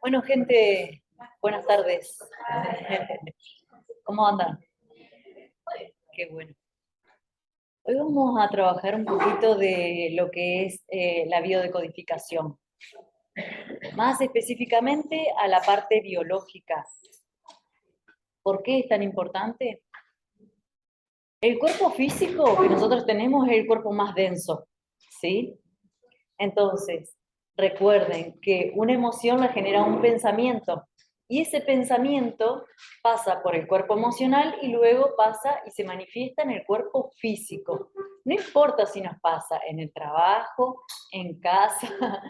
Bueno, gente, buenas tardes. ¿Cómo andan? Qué bueno. Hoy vamos a trabajar un poquito de lo que es la biodecodificación, más específicamente a la parte biológica. ¿Por qué es tan importante? El cuerpo físico que nosotros tenemos es el cuerpo más denso, ¿sí? Entonces, recuerden que una emoción la genera un pensamiento y ese pensamiento pasa por el cuerpo emocional y luego pasa y se manifiesta en el cuerpo físico. No importa si nos pasa en el trabajo, en casa,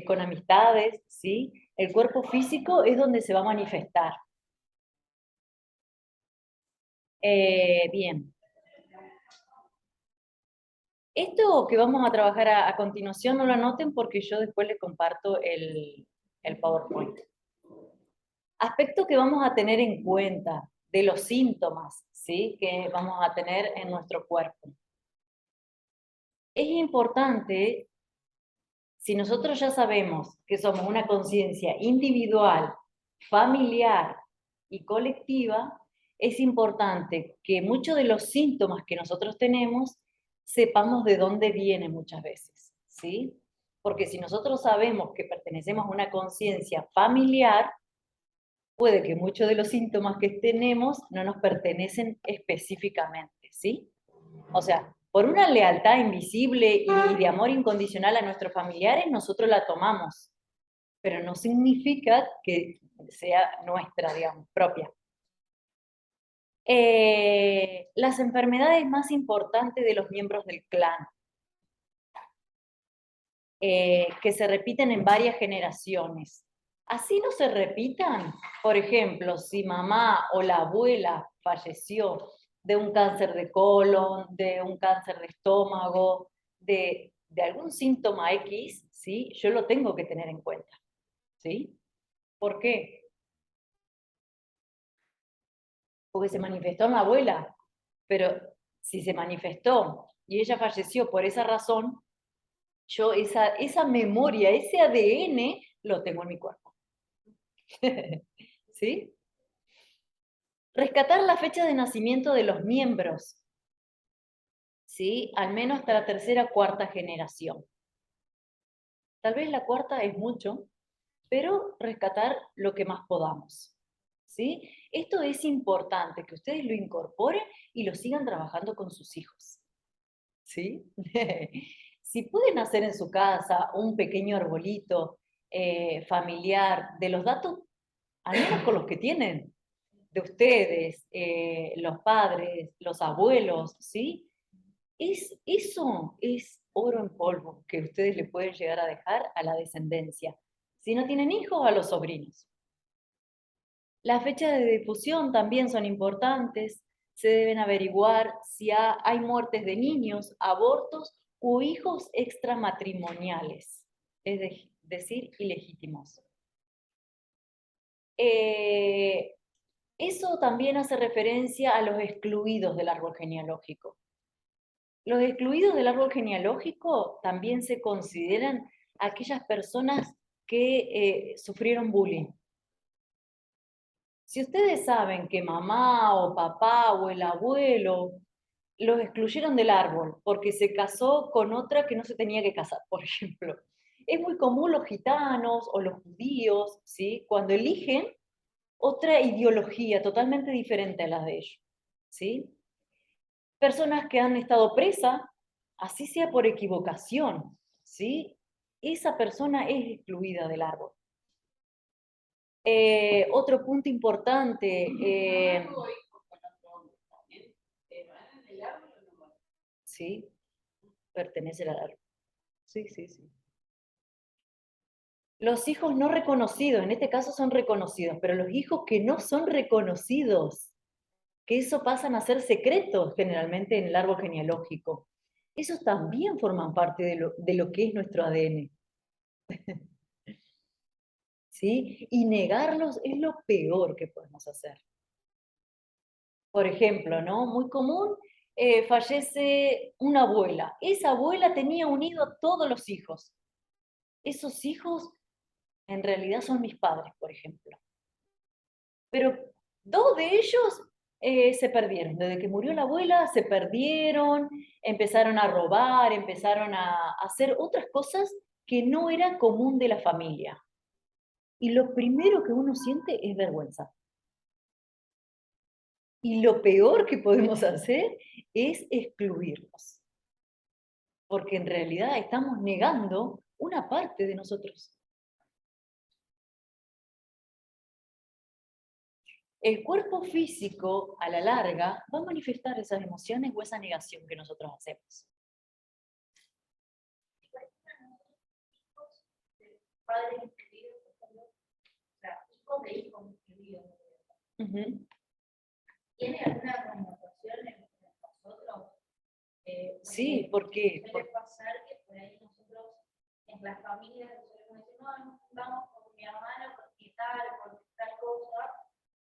con amistades, ¿sí? El cuerpo físico es donde se va a manifestar. Bien. Esto que vamos a trabajar a continuación no lo anoten porque yo después les comparto el PowerPoint. Aspecto que vamos a tener en cuenta de los síntomas, ¿sí? Que vamos a tener en nuestro cuerpo. Es importante, si nosotros ya sabemos que somos una conciencia individual, familiar y colectiva, es importante que muchos de los síntomas que nosotros tenemos sepamos de dónde vienen muchas veces, ¿sí? Porque si nosotros sabemos que pertenecemos a una conciencia familiar, puede que muchos de los síntomas que tenemos no nos pertenecen específicamente, ¿sí? O sea, por una lealtad invisible y de amor incondicional a nuestros familiares, nosotros la tomamos, pero no significa que sea nuestra, digamos, propia. Las enfermedades más importantes de los miembros del clan, que se repiten en varias generaciones. Así no se repitan, por ejemplo, si mamá o la abuela falleció de un cáncer de colon, de un cáncer de estómago, de algún síntoma X, ¿sí? Yo lo tengo que tener en cuenta, ¿sí? ¿Por qué? Porque se manifestó en la abuela, pero si se manifestó y ella falleció por esa razón, yo esa memoria, ese ADN, lo tengo en mi cuerpo. ¿Sí? Rescatar la fecha de nacimiento de los miembros, ¿sí? Al menos hasta la tercera o cuarta generación. Tal vez la cuarta es mucho, pero rescatar lo que más podamos, ¿sí? Esto es importante, que ustedes lo incorporen y lo sigan trabajando con sus hijos, ¿sí? Si pueden hacer en su casa un pequeño arbolito familiar de los datos, al menos con los que tienen, de ustedes, los padres, los abuelos, ¿sí? Eso es oro en polvo que ustedes le pueden llegar a dejar a la descendencia. Si no tienen hijos, a los sobrinos. Las fechas de difusión también son importantes. Se deben averiguar si hay muertes de niños, abortos o hijos extramatrimoniales, es decir, ilegítimos. Eh, Eso también hace referencia a los excluidos del árbol genealógico. Los excluidos del árbol genealógico también se consideran aquellas personas que sufrieron bullying. Si ustedes saben que mamá o papá o el abuelo los excluyeron del árbol porque se casó con otra que no se tenía que casar, por ejemplo. Es muy común los gitanos o los judíos, ¿sí? Cuando eligen otra ideología totalmente diferente a la de ellos, ¿sí? Personas que han estado presas, así sea por equivocación, ¿sí? Esa persona es excluida del árbol. Otro punto importante, ¿sí? Pertenecer al árbol. Sí, sí, sí. Los hijos no reconocidos, en este caso son reconocidos, pero los hijos que no son reconocidos, que eso pasan a ser secretos generalmente en el árbol genealógico, esos también forman parte de lo que es nuestro ADN. ¿Sí? Y negarlos es lo peor que podemos hacer. Por ejemplo, ¿no? Muy común, fallece una abuela. Esa abuela tenía unido a todos los hijos. Esos hijos en realidad son mis padres, por ejemplo. Pero dos de ellos se perdieron. Desde que murió la abuela se perdieron, empezaron a robar, empezaron a hacer otras cosas que no era común de la familia. Y lo primero que uno siente es vergüenza. Y lo peor que podemos hacer es excluirlos. Porque en realidad estamos negando una parte de nosotros. El cuerpo físico, a la larga, va a manifestar esas emociones o esa negación que nosotros hacemos. Padres incluidos, o sea, hijos de hijos incluidos. ¿Tiene alguna connotación en nosotros? Sí, porque suele pasar que por ahí nosotros, en las familias, solemos decir, no, vamos con mi hermano porque tal cosa,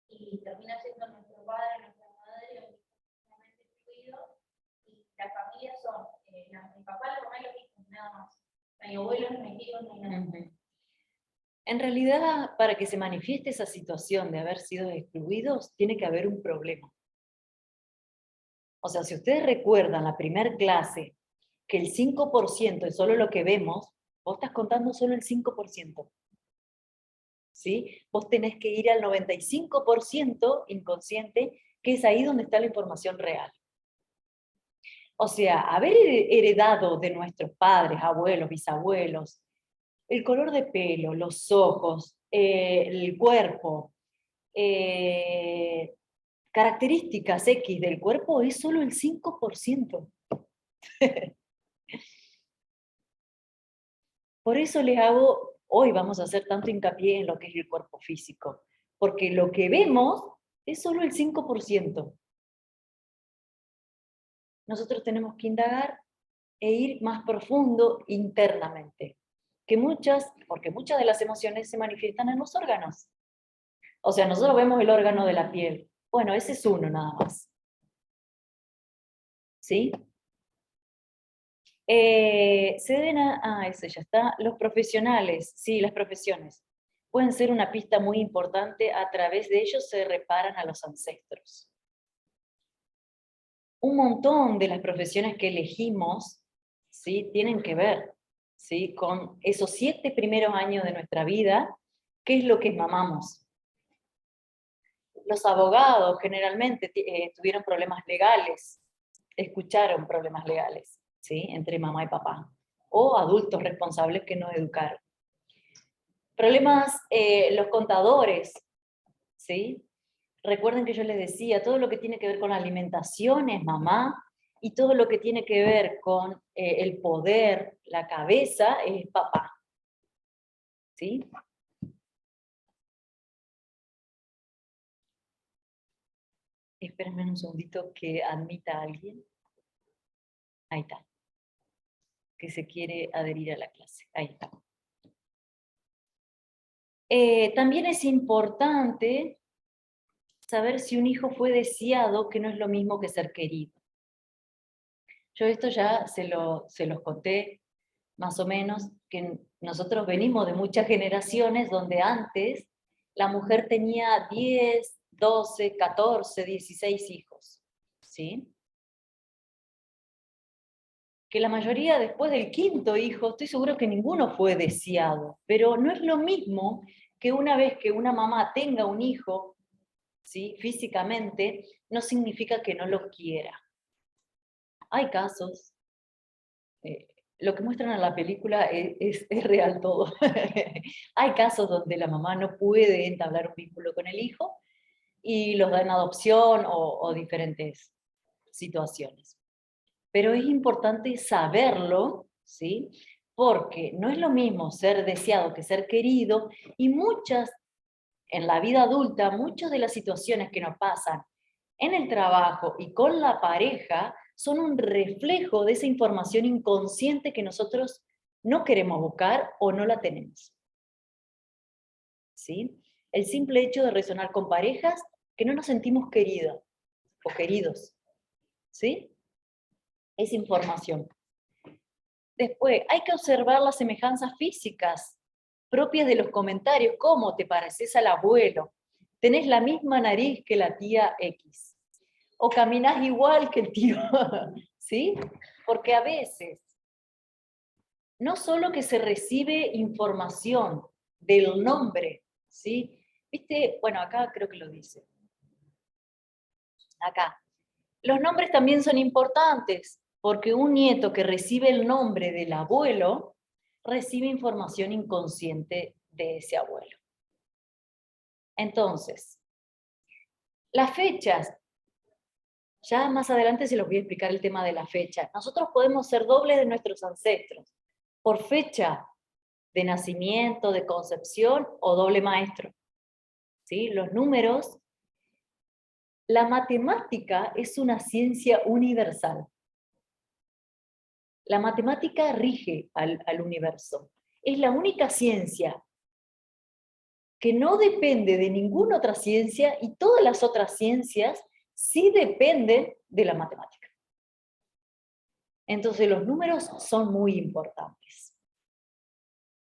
y termina siendo nuestro padre, nuestra madre, únicamente incluido, y la familia son mi papá, la mamá y los hijos, nada más. Mi abuelo, mis hijos, no hay nada más. En realidad, para que se manifieste esa situación de haber sido excluidos, tiene que haber un problema. O sea, si ustedes recuerdan la primera clase, que el 5% es solo lo que vemos, vos estás contando solo el 5%. ¿Sí? Vos tenés que ir al 95% inconsciente, que es ahí donde está la información real. O sea, haber heredado de nuestros padres, abuelos, bisabuelos, el color de pelo, los ojos, el cuerpo, características X del cuerpo es solo el 5%. Por eso les hago, hoy vamos a hacer tanto hincapié en lo que es el cuerpo físico, porque lo que vemos es solo el 5%. Nosotros tenemos que indagar e ir más profundo internamente, porque muchas de las emociones se manifiestan en los órganos. O sea, nosotros vemos el órgano de la piel. Bueno, ese es uno nada más. ¿Sí? Se deben ese ya está. Los profesionales, sí, las profesiones, pueden ser una pista muy importante. A través de ellos se reparan a los ancestros. Un montón de las profesiones que elegimos, ¿sí?, tienen que ver, ¿sí?, con esos 7 primeros años de nuestra vida, qué es lo que mamamos. Los abogados generalmente tuvieron problemas legales, escucharon problemas legales, ¿sí?, entre mamá y papá, o adultos responsables que nos educaron. Problemas, los contadores, ¿sí? Recuerden que yo les decía, todo lo que tiene que ver con la alimentación es mamá, y todo lo que tiene que ver con el poder, la cabeza, es papá. ¿Sí? Espérenme un segundito que admita a alguien. Ahí está. Que se quiere adherir a la clase. Ahí está. También es importante saber si un hijo fue deseado, que no es lo mismo que ser querido. Yo esto ya se los conté más o menos, que nosotros venimos de muchas generaciones donde antes la mujer tenía 10, 12, 14, 16 hijos, ¿sí? Que la mayoría después del quinto hijo, estoy seguro que ninguno fue deseado, pero no es lo mismo que una vez que una mamá tenga un hijo, ¿sí?, físicamente, no significa que no lo quiera. Hay casos, lo que muestran en la película es real todo. Hay casos donde la mamá no puede entablar un vínculo con el hijo y los da en adopción o diferentes situaciones. Pero es importante saberlo, ¿sí? Porque no es lo mismo ser deseado que ser querido, y en la vida adulta, muchas de las situaciones que nos pasan en el trabajo y con la pareja son un reflejo de esa información inconsciente que nosotros no queremos buscar o no la tenemos. ¿Sí? El simple hecho de resonar con parejas que no nos sentimos queridos o queridos. ¿Sí? es información. Después, hay que observar las semejanzas físicas propias de los comentarios. ¿Cómo te pareces al abuelo? ¿Tenés la misma nariz que la tía X? ¿O caminás igual que el tío? ¿Sí? Porque a veces, no solo que se recibe información del nombre, ¿sí? ¿Viste? Bueno, acá creo que lo dice. Acá. Los nombres también son importantes, porque un nieto que recibe el nombre del abuelo, recibe información inconsciente de ese abuelo. Entonces, las fechas, ya más adelante se los voy a explicar el tema de la fecha. Nosotros podemos ser dobles de nuestros ancestros, por fecha de nacimiento, de concepción o doble maestro. ¿Sí? Los números, la matemática es una ciencia universal. La matemática rige al universo. Es la única ciencia que no depende de ninguna otra ciencia y todas las otras ciencias sí dependen de la matemática. Entonces los números son muy importantes.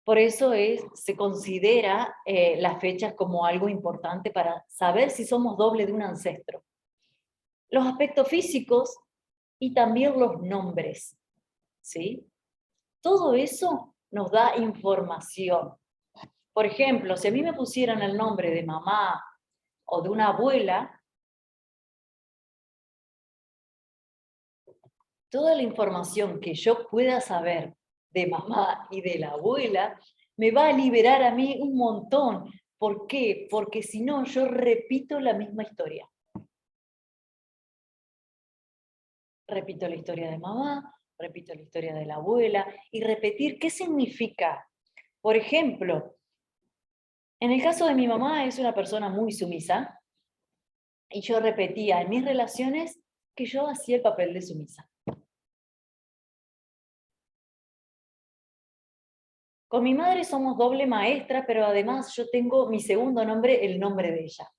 Por eso se considera las fechas como algo importante para saber si somos doble de un ancestro. Los aspectos físicos y también los nombres, ¿sí? Todo eso nos da información. Por ejemplo, si a mí me pusieran el nombre de mamá o de una abuela, toda la información que yo pueda saber de mamá y de la abuela me va a liberar a mí un montón. ¿Por qué? Porque si no, yo repito la misma historia. Repito la historia de mamá, repito la historia de la abuela, y repetir qué significa. Por ejemplo, en el caso de mi mamá es una persona muy sumisa, y yo repetía en mis relaciones que yo hacía el papel de sumisa. Con mi madre somos doble maestra, pero además yo tengo mi segundo nombre, el nombre de ella.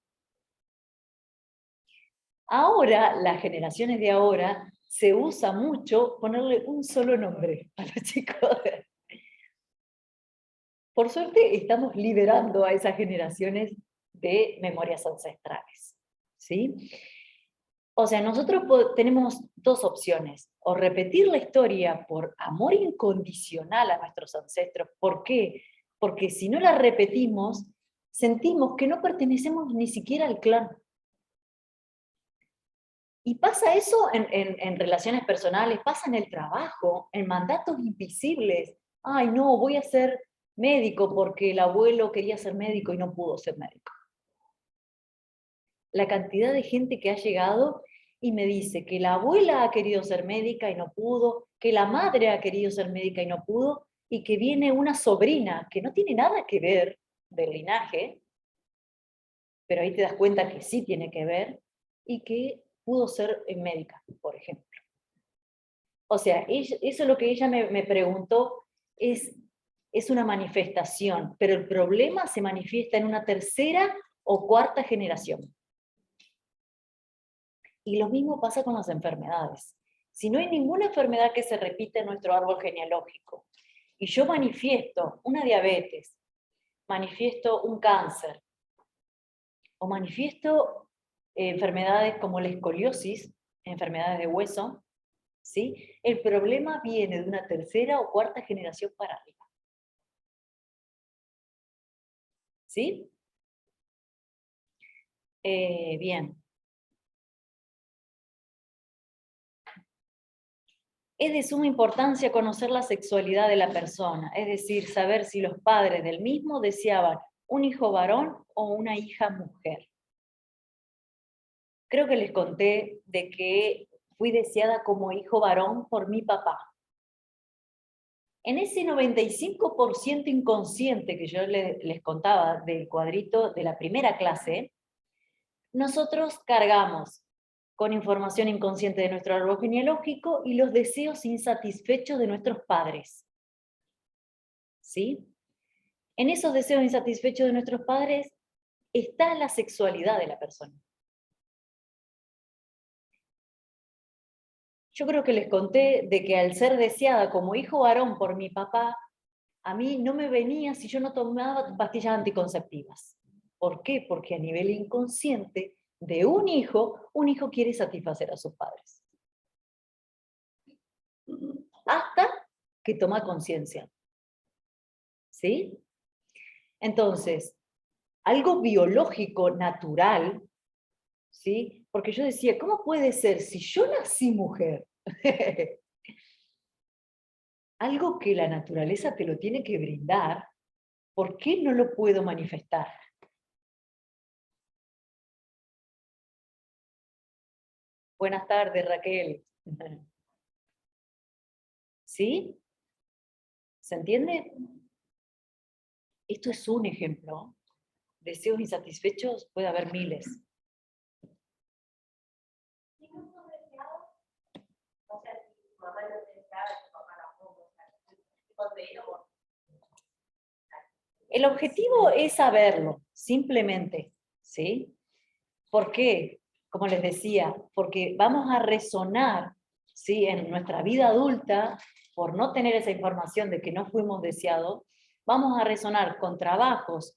Ahora, las generaciones de ahora, se usa mucho ponerle un solo nombre a los chicos. Por suerte, estamos liberando a esas generaciones de memorias ancestrales, ¿sí? O sea, nosotros tenemos dos opciones, o repetir la historia por amor incondicional a nuestros ancestros. ¿Por qué? Porque si no la repetimos, sentimos que no pertenecemos ni siquiera al clan. Y pasa eso en relaciones personales, pasa en el trabajo, en mandatos invisibles. Ay, no, voy a ser médico porque el abuelo quería ser médico y no pudo ser médico. La cantidad de gente que ha llegado y me dice que la abuela ha querido ser médica y no pudo, que la madre ha querido ser médica y no pudo, y que viene una sobrina que no tiene nada que ver del linaje, pero ahí te das cuenta que sí tiene que ver, y que pudo ser médica, por ejemplo. O sea, eso es lo que ella me preguntó, es una manifestación, pero el problema se manifiesta en una tercera o cuarta generación. Y lo mismo pasa con las enfermedades. Si no hay ninguna enfermedad que se repita en nuestro árbol genealógico, y yo manifiesto una diabetes, manifiesto un cáncer, o manifiesto enfermedades como la escoliosis, enfermedades de hueso, ¿sí? El problema viene de una tercera o cuarta generación para arriba. ¿Sí? Bien. Es de suma importancia conocer la sexualidad de la persona, es decir, saber si los padres del mismo deseaban un hijo varón o una hija mujer. Creo que les conté de que fui deseada como hijo varón por mi papá. En ese 95% inconsciente que yo les contaba del cuadrito de la primera clase, nosotros cargamos con información inconsciente de nuestro árbol genealógico y los deseos insatisfechos de nuestros padres. ¿Sí? En esos deseos insatisfechos de nuestros padres está la sexualidad de la persona. Yo creo que les conté de que al ser deseada como hijo varón por mi papá, a mí no me venía si yo no tomaba pastillas anticonceptivas. ¿Por qué? Porque a nivel inconsciente de un hijo quiere satisfacer a sus padres. Hasta que toma conciencia. ¿Sí? Entonces, algo biológico, natural, ¿sí? Porque yo decía, ¿cómo puede ser si yo nací mujer? Algo que la naturaleza te lo tiene que brindar, ¿por qué no lo puedo manifestar? Buenas tardes, Raquel. ¿Sí? ¿Se entiende? Esto es un ejemplo. Deseos insatisfechos puede haber miles. Si no sos deseado, o sea, si tu mamá no te deseaba, tu papá tampoco, o sea, conseguirlo. El objetivo es saberlo, simplemente, ¿sí? ¿Por qué? Como les decía, porque vamos a resonar, ¿sí? En nuestra vida adulta, por no tener esa información de que no fuimos deseados, vamos a resonar con trabajos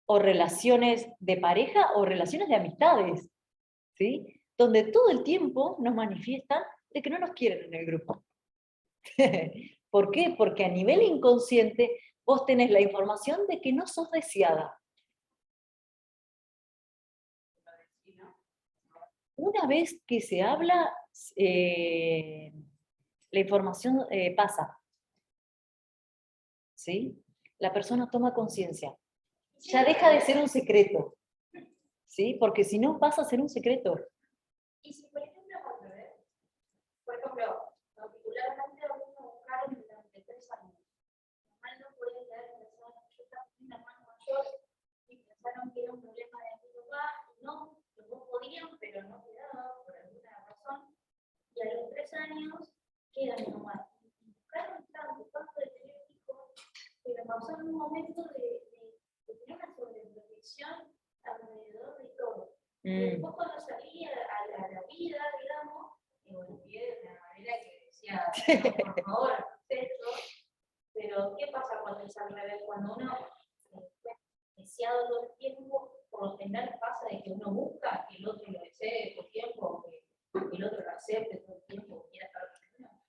o relaciones de pareja o relaciones de amistades, ¿sí? Donde todo el tiempo nos manifiestan de que no nos quieren en el grupo. ¿Por qué? Porque a nivel inconsciente vos tenés la información de que no sos deseada. Una vez que se habla, la información pasa. ¿Sí? La persona toma conciencia. Ya deja de ser un secreto. ¿Sí? Porque si no pasa a ser un secreto. Y si, por ejemplo, particularmente a uno buscaron durante 3 años. Normal no puede quedar embarazada, yo también una hermana mayor y pensaron que era un problema de mi papá, y no, los dos podían, pero no quedaba por alguna razón. Y a los 3 años quedan nomás. Y buscaron tanto de tener hijos, que me pasó en un momento de tener una sobreprotección alrededor de todo. Y después cuando salí a la vida, digamos, me golpeé de una manera que decía, no, por favor, esto. Pero ¿qué pasa cuando es al revés? Cuando uno es deseado todo el tiempo, por lo general pasa de que uno busca que el otro lo desee todo el tiempo, que el otro lo acepte todo el tiempo, quiera estar con uno.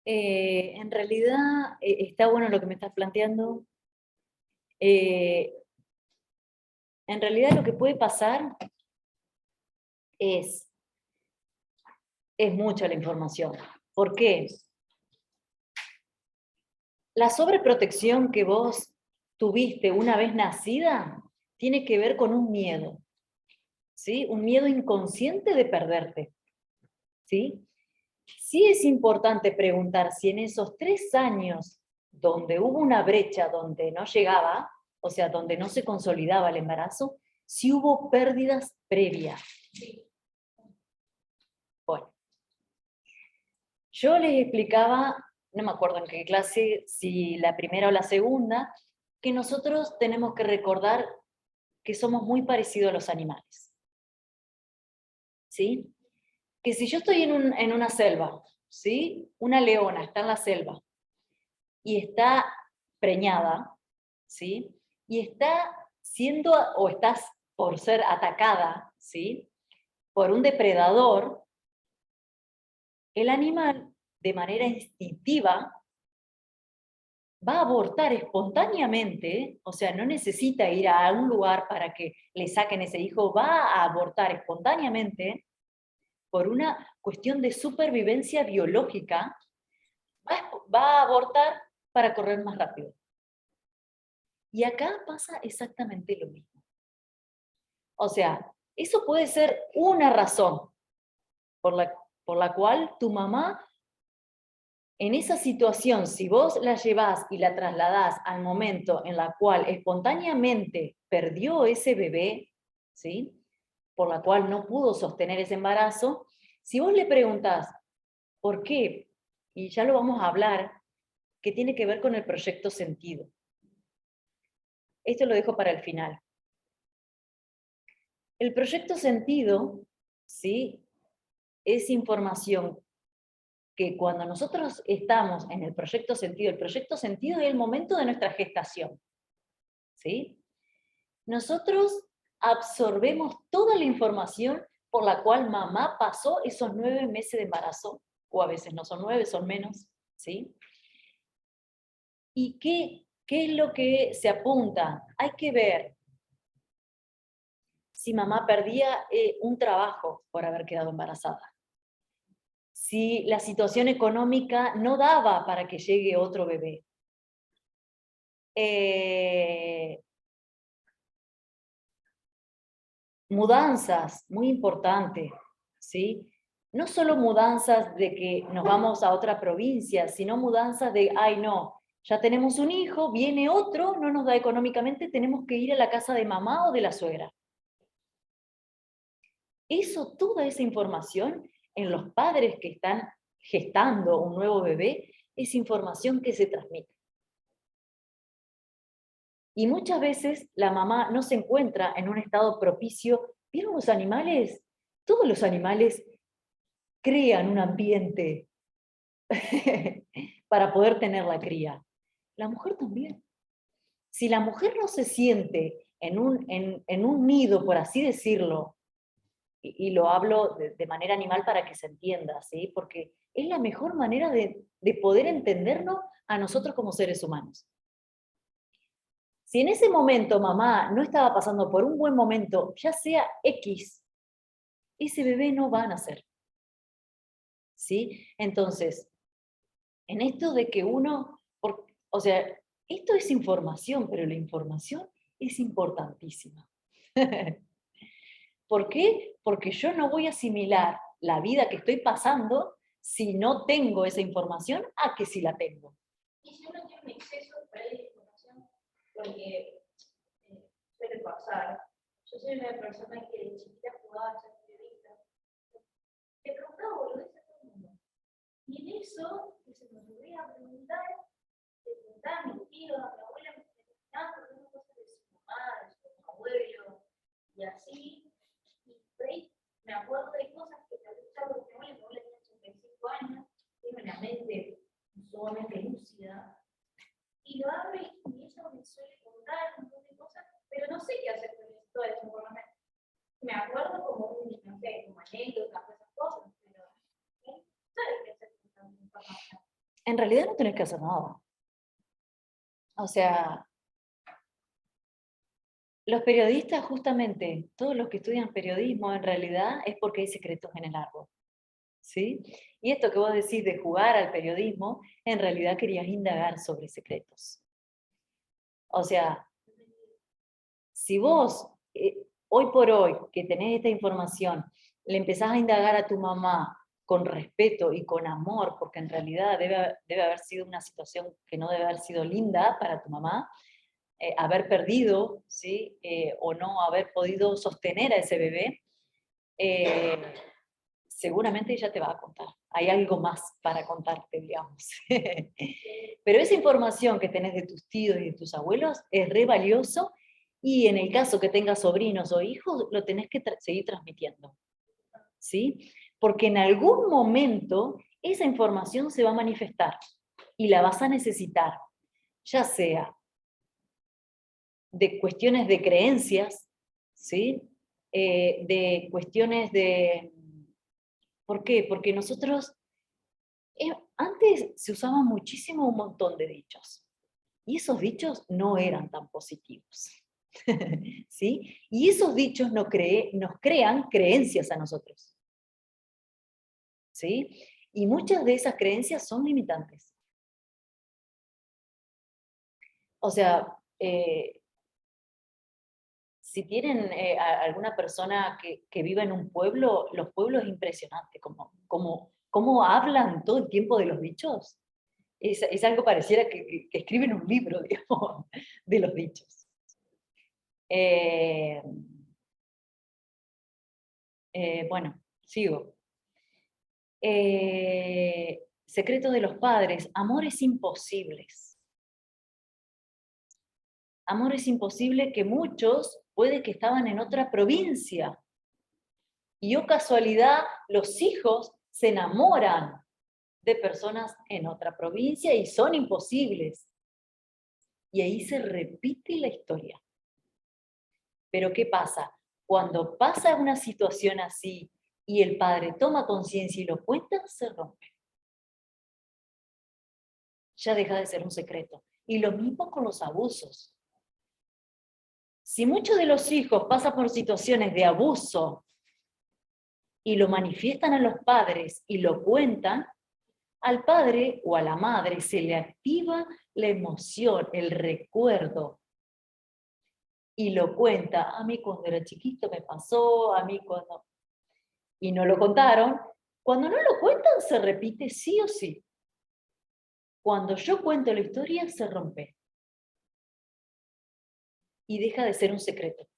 En realidad, está bueno lo que me estás planteando. En realidad lo que puede pasar es mucha la información. ¿Por qué? La sobreprotección que vos tuviste una vez nacida tiene que ver con un miedo, ¿sí? Un miedo inconsciente de perderte, ¿sí? Sí es importante preguntar si en esos 3 años donde hubo una brecha, donde no llegaba, o sea, donde no se consolidaba el embarazo, si hubo pérdidas previas. Bueno, yo les explicaba, no me acuerdo en qué clase, si la primera o la segunda, que nosotros tenemos que recordar que somos muy parecidos a los animales. ¿Sí? Que si yo estoy en una selva, ¿sí? Una leona está en la selva y está preñada, ¿sí? Y está siendo, o estás por ser atacada, ¿sí? Por un depredador, el animal, de manera instintiva, va a abortar espontáneamente, o sea, no necesita ir a un lugar para que le saquen ese hijo, va a abortar espontáneamente por una cuestión de supervivencia biológica, va a abortar para correr más rápido. Y acá pasa exactamente lo mismo. O sea, eso puede ser una razón por la cual tu mamá, en esa situación, si vos la llevás y la trasladás al momento en la cual espontáneamente perdió ese bebé, ¿sí? Por la cual no pudo sostener ese embarazo, si vos le preguntás, ¿por qué? Y ya lo vamos a hablar, que tiene que ver con el proyecto sentido. Esto lo dejo para el final. El proyecto sentido, ¿sí? Es información que cuando nosotros estamos en el proyecto sentido es el momento de nuestra gestación, ¿sí? Nosotros absorbemos toda la información por la cual mamá pasó esos 9 meses de embarazo, o a veces no son 9, son menos, ¿sí? ¿Y qué es lo que se apunta? Hay que ver si mamá perdía un trabajo por haber quedado embarazada. Si la situación económica no daba para que llegue otro bebé. Mudanzas, muy importante, ¿sí? No solo mudanzas de que nos vamos a otra provincia, sino mudanzas de, ay no, ya tenemos un hijo, viene otro, no nos da económicamente, tenemos que ir a la casa de mamá o de la suegra. Eso, toda esa información en los padres que están gestando un nuevo bebé, es información que se transmite. Y muchas veces la mamá no se encuentra en un estado propicio. ¿Vieron los animales? Todos los animales crean un ambiente para poder tener la cría. La mujer también. Si la mujer no se siente en un nido, por así decirlo, y lo hablo de manera animal para que se entienda, ¿sí? Porque es la mejor manera de poder entendernos a nosotros como seres humanos. Si en ese momento mamá no estaba pasando por un buen momento, ya sea X, ese bebé no va a nacer. ¿Sí? Entonces, en esto de que uno, o sea, esto es información, pero la información es importantísima. ¿Por qué? Porque yo no voy a asimilar la vida que estoy pasando si no tengo esa información a que si la tengo. Y si uno tiene un exceso de información, porque suele pasar. Yo soy una persona que de chiquita jugaba a ser periodista. Le preguntaba boludeces a todo el mundo. Y en eso, que se me volvía a preguntar, le preguntaba a mis tíos, a mi abuela, me preguntaba por una cosa de su mamá, de su abuelo, y así. Y por ahí me acuerdo de cosas que te escuchaba de mi abuela tiene 85 años, tiene una mente sumamente lúcida. Y lo abro y ella me suele contar un montón de cosas, pero no sé qué hacer con toda esa información. Me acuerdo como un, no sé, como anécdotas, esas cosas, pero no sabes qué hacer con tanta información. En realidad no tenés que hacer nada. O sea, los periodistas, justamente, todos los que estudian periodismo, en realidad es porque hay secretos en el árbol. ¿Sí? Y esto que vos decís de jugar al periodismo, en realidad querías indagar sobre secretos. O sea, si vos, hoy por hoy, que tenés esta información, le empezás a indagar a tu mamá con respeto y con amor, porque en realidad debe haber sido una situación que no debe haber sido linda para tu mamá, haber perdido, ¿sí? O no haber podido sostener a ese bebé, seguramente ella te va a contar. Hay algo más para contarte, digamos. Pero esa información que tenés de tus tíos y de tus abuelos es re valioso, y en el caso que tengas sobrinos o hijos, lo tenés que seguir transmitiendo. ¿Sí? Porque en algún momento esa información se va a manifestar y la vas a necesitar, ya sea de cuestiones de creencias, ¿sí? De cuestiones de... ¿Por qué? Porque nosotros, antes se usaba muchísimo un montón de dichos, y esos dichos no eran tan positivos. ¿Sí? Y esos dichos nos crean creencias a nosotros. ¿Sí? Y muchas de esas creencias son limitantes. O sea, si tienen alguna persona que viva en un pueblo, los pueblos es impresionante, como hablan todo el tiempo de los dichos. Es algo pareciera que escriben un libro, digamos, de los dichos. Bueno, sigo. Secreto de los padres, amores imposibles. Amores imposibles que muchos puede que estaban en otra provincia. Y oh casualidad, los hijos se enamoran de personas en otra provincia y son imposibles. Y ahí se repite la historia. Pero ¿qué pasa? Cuando pasa una situación así y el padre toma conciencia y lo cuenta, se rompe. Ya deja de ser un secreto. Y lo mismo con los abusos. Si muchos de los hijos pasan por situaciones de abuso y lo manifiestan a los padres y lo cuentan, al padre o a la madre se le activa la emoción, el recuerdo, y lo cuenta. A mí cuando era chiquito me pasó, a mí cuando... Y no lo contaron. Cuando no lo cuentan se repite sí o sí. Cuando yo cuento la historia se rompe. Y deja de ser un secreto.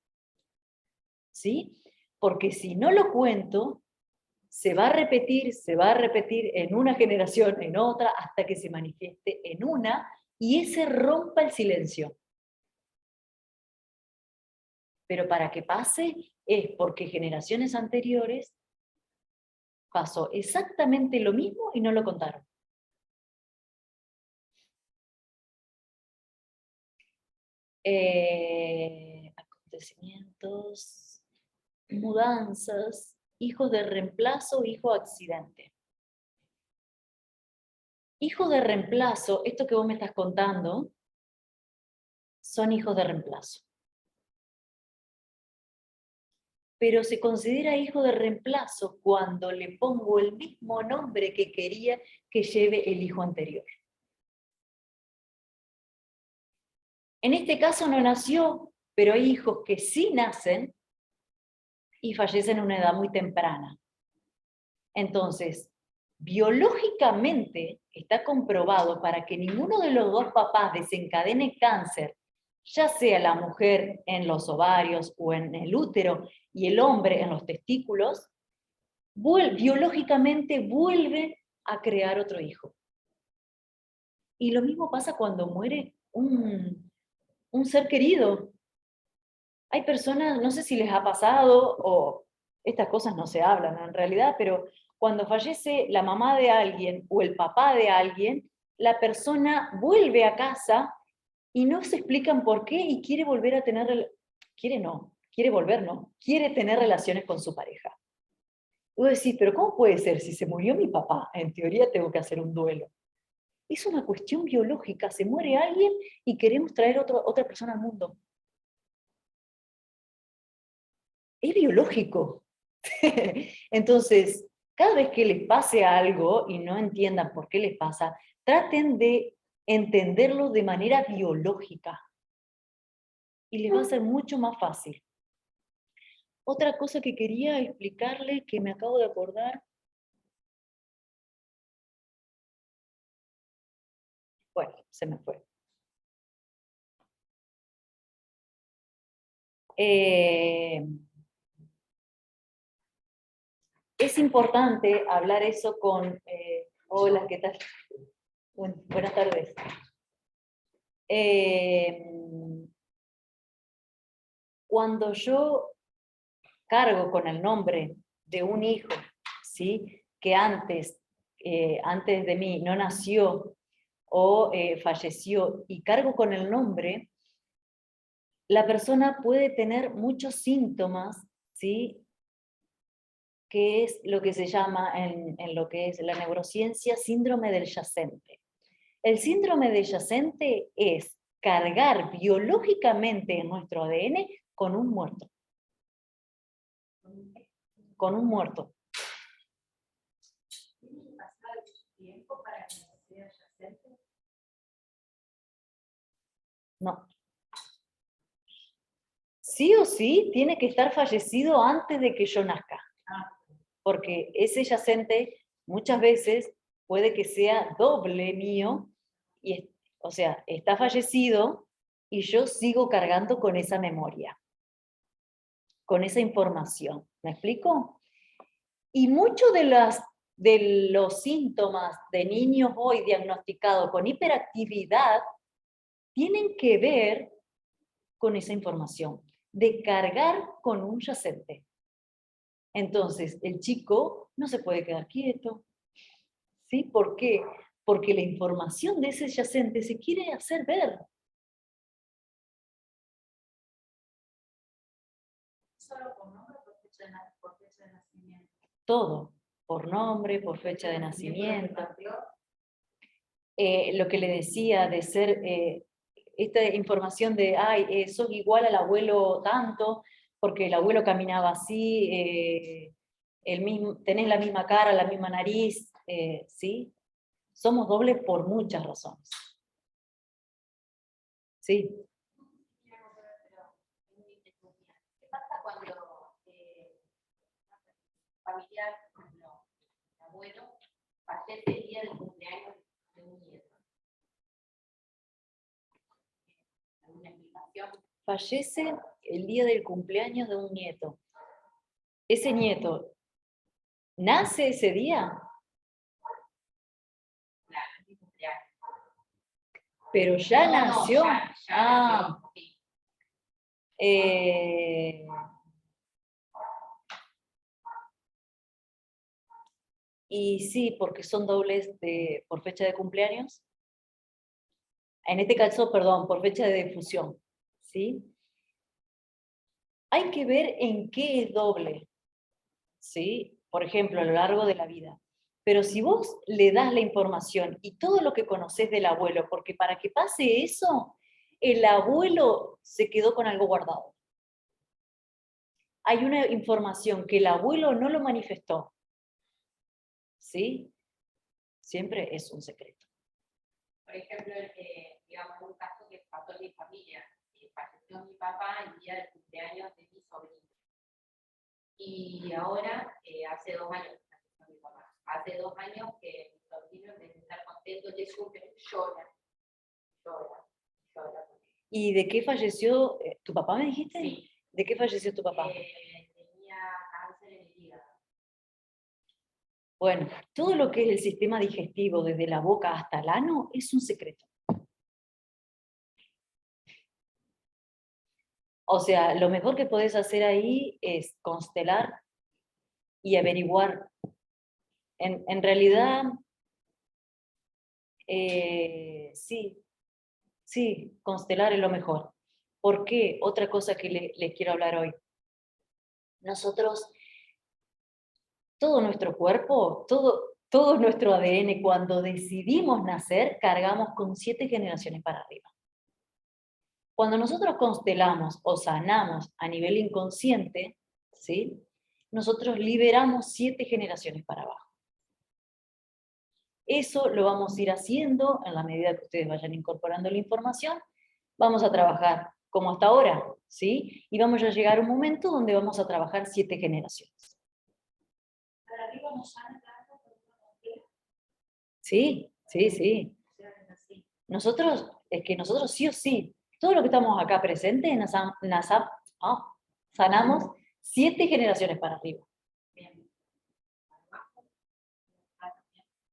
¿Sí? Porque si no lo cuento, se va a repetir en una generación, en otra, hasta que se manifieste en una, y ese rompa el silencio. Pero para que pase es porque generaciones anteriores pasó exactamente lo mismo y no lo contaron. Acontecimientos, mudanzas, hijos de reemplazo, hijo accidente. Hijos de reemplazo, esto que vos me estás contando, son hijos de reemplazo. Pero se considera hijo de reemplazo cuando le pongo el mismo nombre que quería que lleve el hijo anterior. En este caso no nació, pero hay hijos que sí nacen y fallecen a una edad muy temprana. Entonces, biológicamente está comprobado para que ninguno de los dos papás desencadene cáncer, ya sea la mujer en los ovarios o en el útero y el hombre en los testículos, biológicamente vuelven a crear otro hijo. Y lo mismo pasa cuando muere un ser querido. Hay personas, no sé si les ha pasado, o estas cosas no se hablan en realidad, pero cuando fallece la mamá de alguien o el papá de alguien, la persona vuelve a casa y no se explican por qué y quiere volver a tener, quiere tener relaciones con su pareja. Y vos decís, pero ¿cómo puede ser? Si se murió mi papá, en teoría tengo que hacer un duelo. Es una cuestión biológica, se muere alguien y queremos traer otra persona al mundo. Es biológico. Entonces, cada vez que les pase algo y no entiendan por qué les pasa, traten de entenderlo de manera biológica. Y les va a ser mucho más fácil. Otra cosa que quería explicarle, que me acabo de acordar. Bueno, se me fue. Es importante hablar eso con... hola, ¿qué tal? Buenas tardes. Cuando yo cargo con el nombre de un hijo, ¿sí? Que antes de mí no nació o falleció, y cargo con el nombre, la persona puede tener muchos síntomas, ¿sí? Que es lo que se llama en lo que es la neurociencia síndrome del yacente. El síndrome del yacente es cargar biológicamente en nuestro ADN con un muerto. Con un muerto. ¿Tiene que pasar tiempo para que sea yacente? No. Sí o sí tiene que estar fallecido antes de que yo nazca. Porque ese yacente muchas veces puede que sea doble mío, y, o sea, está fallecido y yo sigo cargando con esa memoria, con esa información. ¿Me explico? Y muchos de los síntomas de niños hoy diagnosticados con hiperactividad tienen que ver con esa información, de cargar con un yacente. Entonces, el chico no se puede quedar quieto, ¿Sí? ¿Por qué? Porque la información de ese yacente se quiere hacer ver. Solo por nombre o por fecha de nacimiento. Todo. Por nombre, por fecha de nacimiento. Lo que le decía de ser, esta información de, ay, sos igual al abuelo tanto, porque el abuelo caminaba así, tenés la misma cara, la misma nariz, ¿sí? Somos dobles por muchas razones. ¿Sí? ¿Qué pasa cuando familiar, por ejemplo, el abuelo, fallece el día del cumpleaños de un nieto? ¿Alguna explicación? Fallece el día del cumpleaños de un nieto. Ese nieto, ¿nace ese día? Claro, es mi cumpleaños. Pero ya No, nació. ya nació. Sí. Y sí, porque son dobles por fecha de cumpleaños. En este caso, perdón, por fecha de difusión. ¿Sí? Hay que ver en qué es doble. ¿Sí? Por ejemplo, a lo largo de la vida. Pero si vos le das la información y todo lo que conoces del abuelo, porque para que pase eso, el abuelo se quedó con algo guardado. Hay una información que el abuelo no lo manifestó. ¿Sí? Siempre es un secreto. Por ejemplo, digamos, un caso que pasó en mi familia. Falleció mi papá el día del cumpleaños de mi sobrino. Y ahora, hace 2 años que falleció mi papá. Hace 2 años que mi sobrino, en vez de estar contento, le sufre, llora. ¿Y de qué falleció tu papá, me dijiste? Sí. ¿De qué falleció tu papá? Tenía cáncer en el hígado. Bueno, todo lo que es el sistema digestivo, desde la boca hasta el ano, es un secreto. O sea, lo mejor que podés hacer ahí es constelar y averiguar. En realidad, sí, constelar es lo mejor. ¿Por qué? Otra cosa que les quiero hablar hoy. Nosotros, todo nuestro cuerpo, todo nuestro ADN, cuando decidimos nacer, cargamos con 7 generaciones para arriba. Cuando nosotros constelamos o sanamos a nivel inconsciente, ¿sí? Nosotros liberamos 7 generaciones para abajo. Eso lo vamos a ir haciendo en la medida que ustedes vayan incorporando la información. Vamos a trabajar como hasta ahora, ¿sí? Y vamos a llegar a un momento donde vamos a trabajar 7 generaciones. Para arriba nos sana tanto, Sí, sí, sí. Nosotros, es que nosotros sí o sí, todo lo que estamos acá presentes, sanamos 7 generaciones para arriba.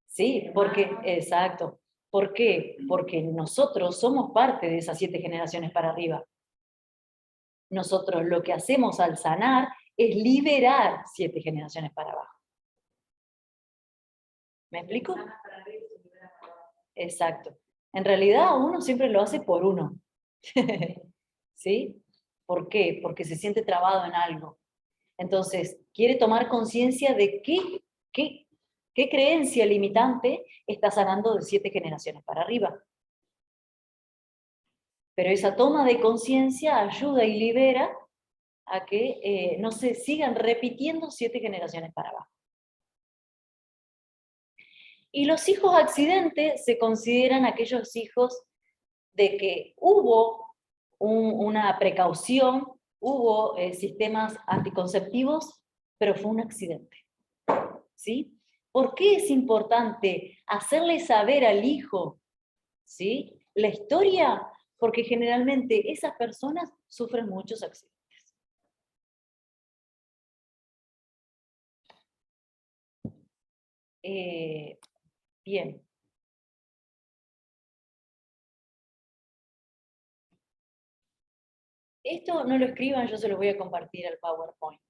Sí, porque, exacto. ¿Por qué? Porque nosotros somos parte de esas 7 generaciones para arriba. Nosotros lo que hacemos al sanar es liberar 7 generaciones para abajo. ¿Me explico? Exacto. En realidad uno siempre lo hace por uno. ¿Sí? ¿Por qué? Porque se siente trabado en algo. Entonces, quiere tomar conciencia de qué creencia limitante está sanando de 7 generaciones para arriba. Pero esa toma de conciencia ayuda y libera a que no se sigan repitiendo 7 generaciones para abajo. Y los hijos accidentes se consideran aquellos hijos de que hubo una precaución, hubo sistemas anticonceptivos, pero fue un accidente. ¿Sí? ¿Por qué es importante hacerle saber al hijo, ¿sí?, la historia? Porque generalmente esas personas sufren muchos accidentes. Bien. Esto no lo escriban, yo se lo voy a compartir al PowerPoint.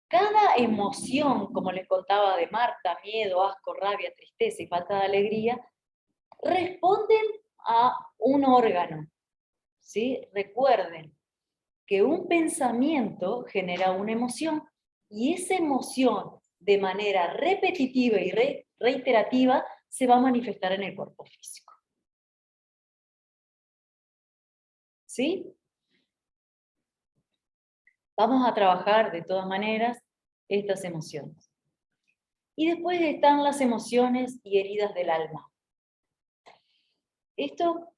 Cada emoción, como les contaba de Marta, miedo, asco, rabia, tristeza y falta de alegría, responden a un órgano, ¿sí? Recuerden que un pensamiento genera una emoción y esa emoción de manera repetitiva y reiterativa se va a manifestar en el cuerpo físico. ¿Sí? Vamos a trabajar de todas maneras estas emociones. Y después están las emociones y heridas del alma. Esto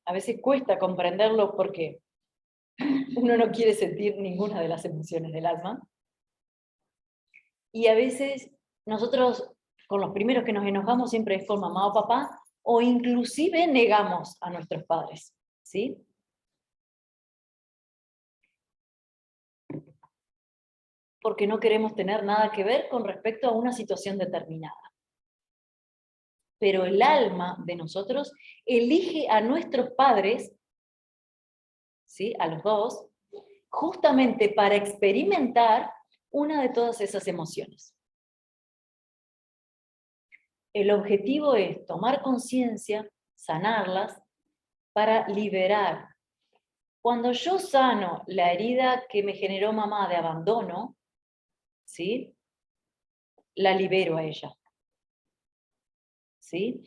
a veces cuesta comprenderlo porque uno no quiere sentir ninguna de las emociones del alma. Y a veces nosotros con los primeros que nos enojamos siempre es con mamá o papá, o inclusive negamos a nuestros padres, ¿sí? Porque no queremos tener nada que ver con respecto a una situación determinada. Pero el alma de nosotros elige a nuestros padres, ¿sí? A los dos, justamente para experimentar una de todas esas emociones. El objetivo es tomar conciencia, sanarlas, para liberar. Cuando yo sano la herida que me generó mamá de abandono, ¿sí? La libero a ella. ¿Sí?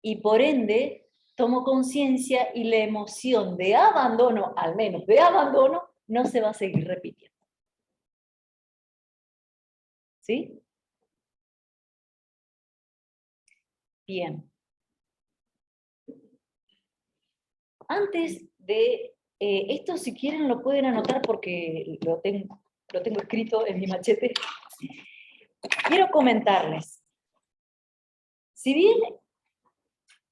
Y por ende, tomo conciencia y la emoción de abandono, al menos de abandono, no se va a seguir repitiendo. ¿Sí? Bien. Antes de esto, si quieren, lo pueden anotar porque lo tengo escrito en mi machete. Quiero comentarles. Si bien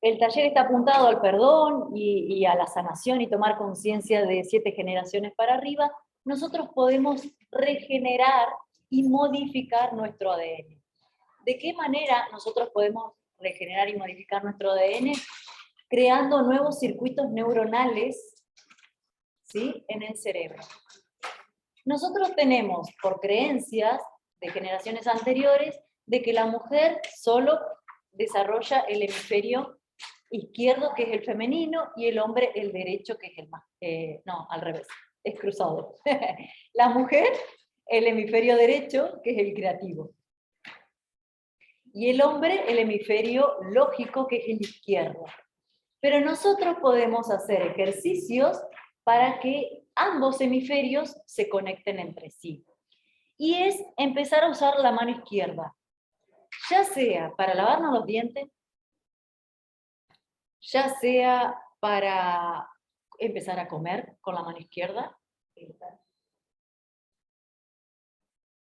el taller está apuntado al perdón y a la sanación y tomar conciencia de 7 generaciones para arriba, nosotros podemos regenerar y modificar nuestro ADN. ¿De qué manera nosotros podemos regenerar y modificar nuestro ADN? Creando nuevos circuitos neuronales, ¿sí? En el cerebro. Nosotros tenemos, por creencias de generaciones anteriores, de que la mujer solo desarrolla el hemisferio izquierdo, que es el femenino, y el hombre el derecho, que es el más... no, al revés, es cruzado. La mujer, el hemisferio derecho, que es el creativo. Y el hombre, el hemisferio lógico, que es el izquierdo. Pero nosotros podemos hacer ejercicios para que ambos hemisferios se conecten entre sí. Y es empezar a usar la mano izquierda, ya sea para lavarnos los dientes, ya sea para empezar a comer con la mano izquierda.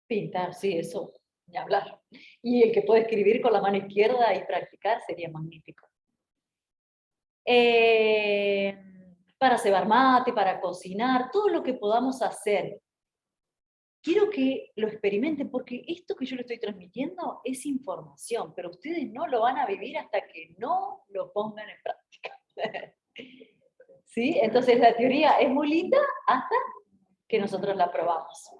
Pintar, sí, eso, ni hablar. Y el que puede escribir con la mano izquierda y practicar sería magnífico. Para cebar mate, para cocinar, todo lo que podamos hacer. Quiero que lo experimenten porque esto que yo le estoy transmitiendo es información, pero ustedes no lo van a vivir hasta que no lo pongan en práctica. ¿Sí? Entonces la teoría es muy linda hasta que nosotros la probamos.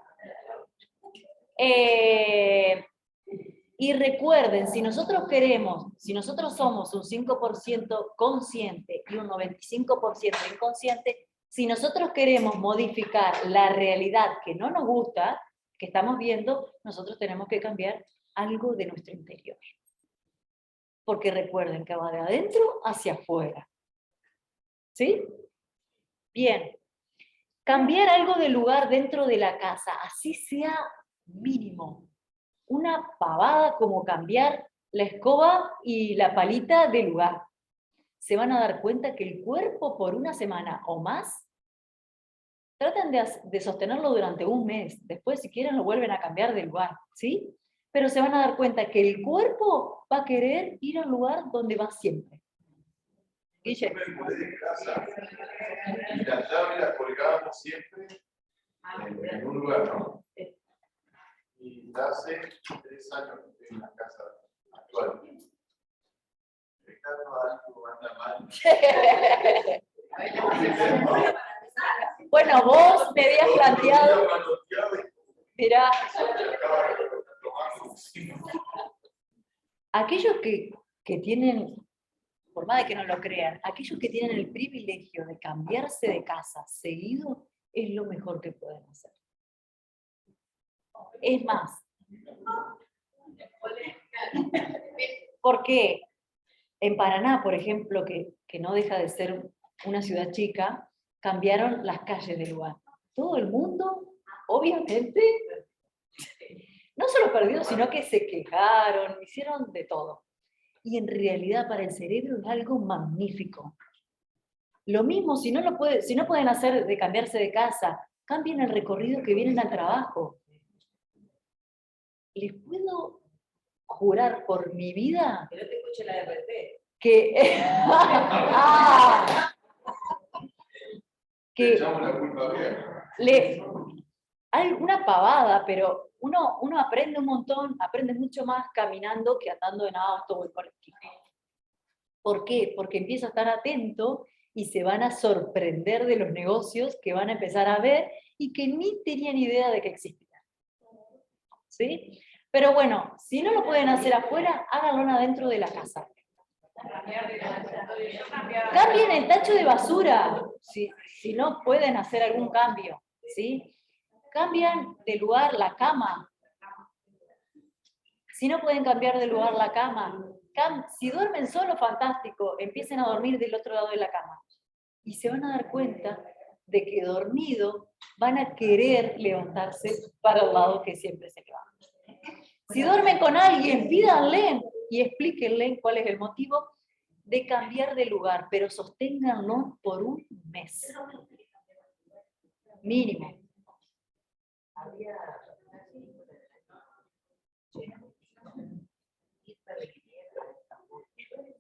Y recuerden, si nosotros queremos, si nosotros somos un 5% consciente y un 95% inconsciente, si nosotros queremos modificar la realidad que no nos gusta, que estamos viendo, nosotros tenemos que cambiar algo de nuestro interior. Porque recuerden que va de adentro hacia afuera. ¿Sí? Bien. Cambiar algo de lugar dentro de la casa, así sea mínimo. Una pavada como cambiar la escoba y la palita de lugar. Se van a dar cuenta que el cuerpo por una semana o más, traten de sostenerlo durante un mes, después si quieren lo vuelven a cambiar de lugar, ¿sí? Pero se van a dar cuenta que el cuerpo va a querer ir al lugar donde va siempre. Guille. Yo me mudé de casa y las llaves las colgábamos siempre en un lugar, ¿no? Y hace 3 años que estoy en la casa actual. Dejando algo anda mal. Bueno, vos me habías planteado... Mirá, aquellos que tienen, por más de que no lo crean, aquellos que tienen el privilegio de cambiarse de casa seguido, es lo mejor que pueden hacer. Es más, porque en Paraná, por ejemplo, que no deja de ser una ciudad chica, cambiaron las calles del lugar. Todo el mundo, obviamente, no solo perdió, sino que se quejaron, hicieron de todo. Y en realidad para el cerebro es algo magnífico. Lo mismo, si no pueden hacer de cambiarse de casa, cambien el recorrido que vienen al trabajo. Les puedo jurar por mi vida Que no te escuche la RT. que... Le echamos la culpa bien. Hay una pavada, pero uno aprende un montón, aprende mucho más caminando que andando en auto o en colectivo. ¿Por qué? Porque empieza a estar atento y se van a sorprender de los negocios que van a empezar a ver y que ni tenían idea de que existían. ¿Sí? Pero bueno, si no lo pueden hacer afuera, háganlo adentro de la casa. Cambien el tacho de basura, si no pueden hacer algún cambio, ¿sí? Cambian de lugar la cama. Si no pueden cambiar de lugar la cama, si duermen solo, fantástico, empiecen a dormir del otro lado de la cama. Y se van a dar cuenta de que dormido van a querer levantarse para el lado que siempre se levantan. Si duermen con alguien, pídanle y explíquenle cuál es el motivo de cambiar de lugar, pero sosténganlo por un mes. Mínimo.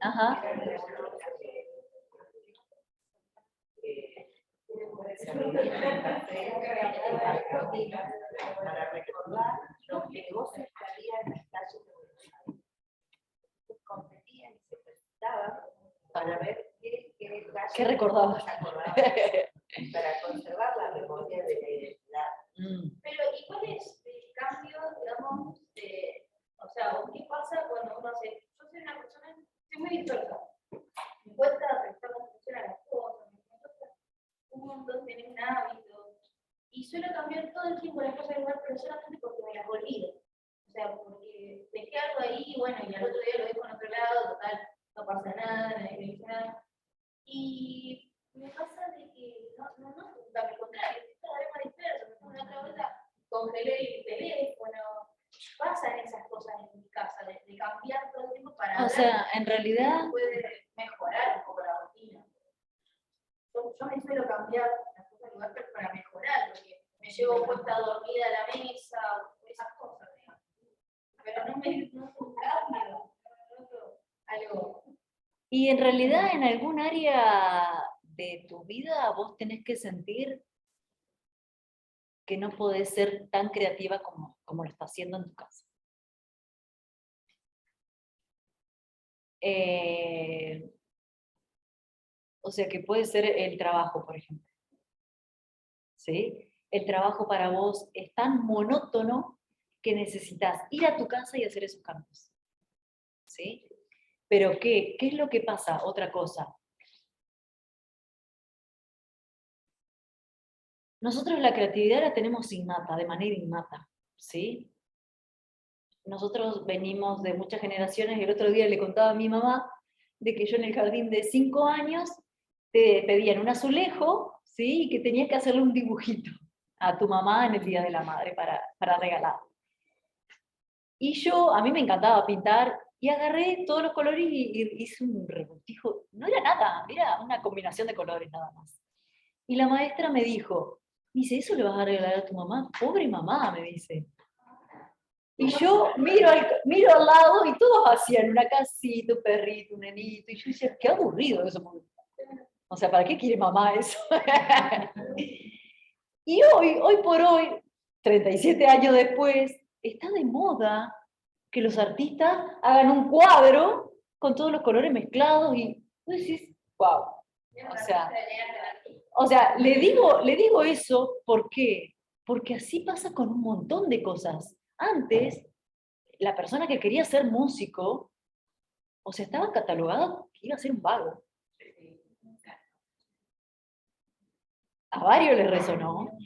Ajá. Para recordar los negocios que había en las calles de competían y se presentaban para ver qué recordabas. Para conservar la memoria de la... Pero, ¿y cuál es el cambio, digamos, o sea, qué pasa cuando uno hace? Yo soy una persona, soy muy dispersa. Me cuesta prestar atención a las cosas, me cuesta un montón tener un hábito. Y suelo cambiar todo el tiempo las cosas de lugar, pero solamente porque me las olvido. O sea, porque dejé algo ahí, y bueno, y al otro día lo dejo en otro lado, total, no pasa nada, nadie me dice nada. Y me pasa de que al contrario, estoy cada vez más disperso, me pongo una otra vuelta, congelé el teléfono. Pasan esas cosas en mi casa, de cambiar todo el tiempo para O sea, en realidad... puede mejorar un poco la rutina. Yo me suelo cambiar las cosas en lugar para mejorar, porque me llevo puesta dormida a la mesa, esas cosas, ¿no? Pero no es un cambio, algo. Y en realidad en algún área de tu vida vos tenés que sentir que no podés ser tan creativa como lo estás haciendo en tu casa. O sea que puede ser el trabajo, por ejemplo. ¿Sí? El trabajo para vos es tan monótono que necesitas ir a tu casa y hacer esos cambios. ¿Sí? Pero ¿qué es lo que pasa? Otra cosa. Nosotros la creatividad la tenemos innata, de manera innata, ¿sí? Nosotros venimos de muchas generaciones, y el otro día le contaba a mi mamá de que yo en el jardín de 5 años te pedían un azulejo, ¿sí? Y que tenías que hacerle un dibujito a tu mamá en el Día de la Madre para regalar. Y a mí me encantaba pintar, y agarré todos los colores y hice un revoltijo. No era nada, era una combinación de colores nada más. Y la maestra me dice, ¿eso le vas a regalar a tu mamá? Pobre mamá, me dice. Y yo miro al lado y todos hacían una casita, un perrito, un nenito. Y yo decía, qué aburrido eso. O sea, ¿para qué quiere mamá eso? Y hoy por hoy, 37 años después, está de moda que los artistas hagan un cuadro con todos los colores mezclados y vos decís, wow. O sea, le digo eso, ¿por qué? Porque así pasa con un montón de cosas. Antes, la persona que quería ser músico, o sea, estaba catalogado que iba a ser un vago. A varios les resonó.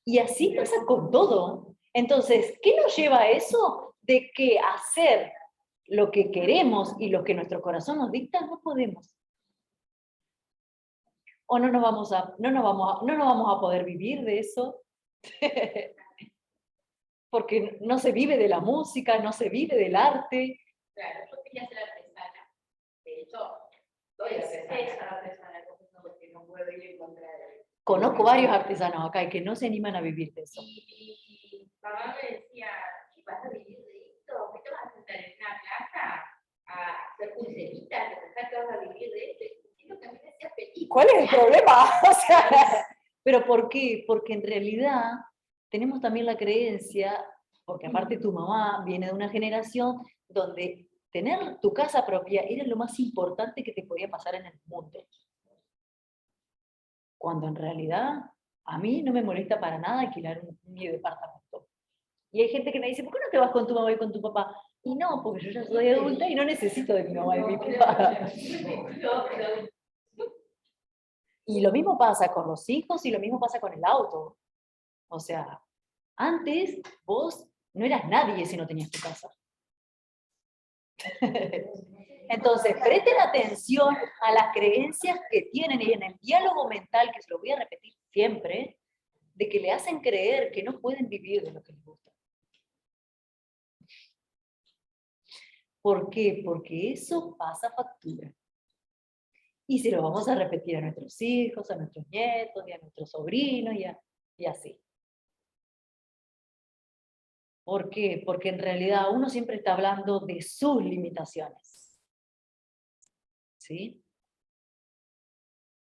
Y así pasa con todo. Entonces, ¿qué nos lleva a eso? De que hacer lo que queremos y lo que nuestro corazón nos dicta, no podemos. O no nos vamos a poder vivir de eso. Porque no se vive de la música, no se vive del arte. Claro, yo quería ser artesana. De hecho, soy artesana, porque no puedo ir en contra de... Conozco varios artesanos acá que no se animan a vivir de eso. Y mi papá me decía, ¿qué vas a vivir de esto? ¿Qué te vas a sentar en una plaza a hacer pulseritas? ¿Te pensás que vas a vivir de esto? Y es lo que a mí me hacía feliz. ¿Cuál es el problema? O sea, ¿pero por qué? Porque en realidad tenemos también la creencia, porque aparte tu mamá viene de una generación donde tener tu casa propia era lo más importante que te podía pasar en el mundo. Cuando en realidad a mí no me molesta para nada alquilar mi departamento. Y hay gente que me dice, ¿por qué no te vas con tu mamá y con tu papá? Y no, porque yo ya soy adulta y no necesito de mi mamá y mi papá. Y lo mismo pasa con los hijos y lo mismo pasa con el auto. O sea, antes vos no eras nadie si no tenías tu casa. Entonces, presten atención a las creencias que tienen y en el diálogo mental, que se lo voy a repetir siempre, de que le hacen creer que no pueden vivir de lo que les gusta. ¿Por qué? Porque eso pasa factura. Y se lo vamos a repetir a nuestros hijos, a nuestros nietos, y a nuestros sobrinos, y así. ¿Por qué? Porque en realidad uno siempre está hablando de sus limitaciones. ¿Sí?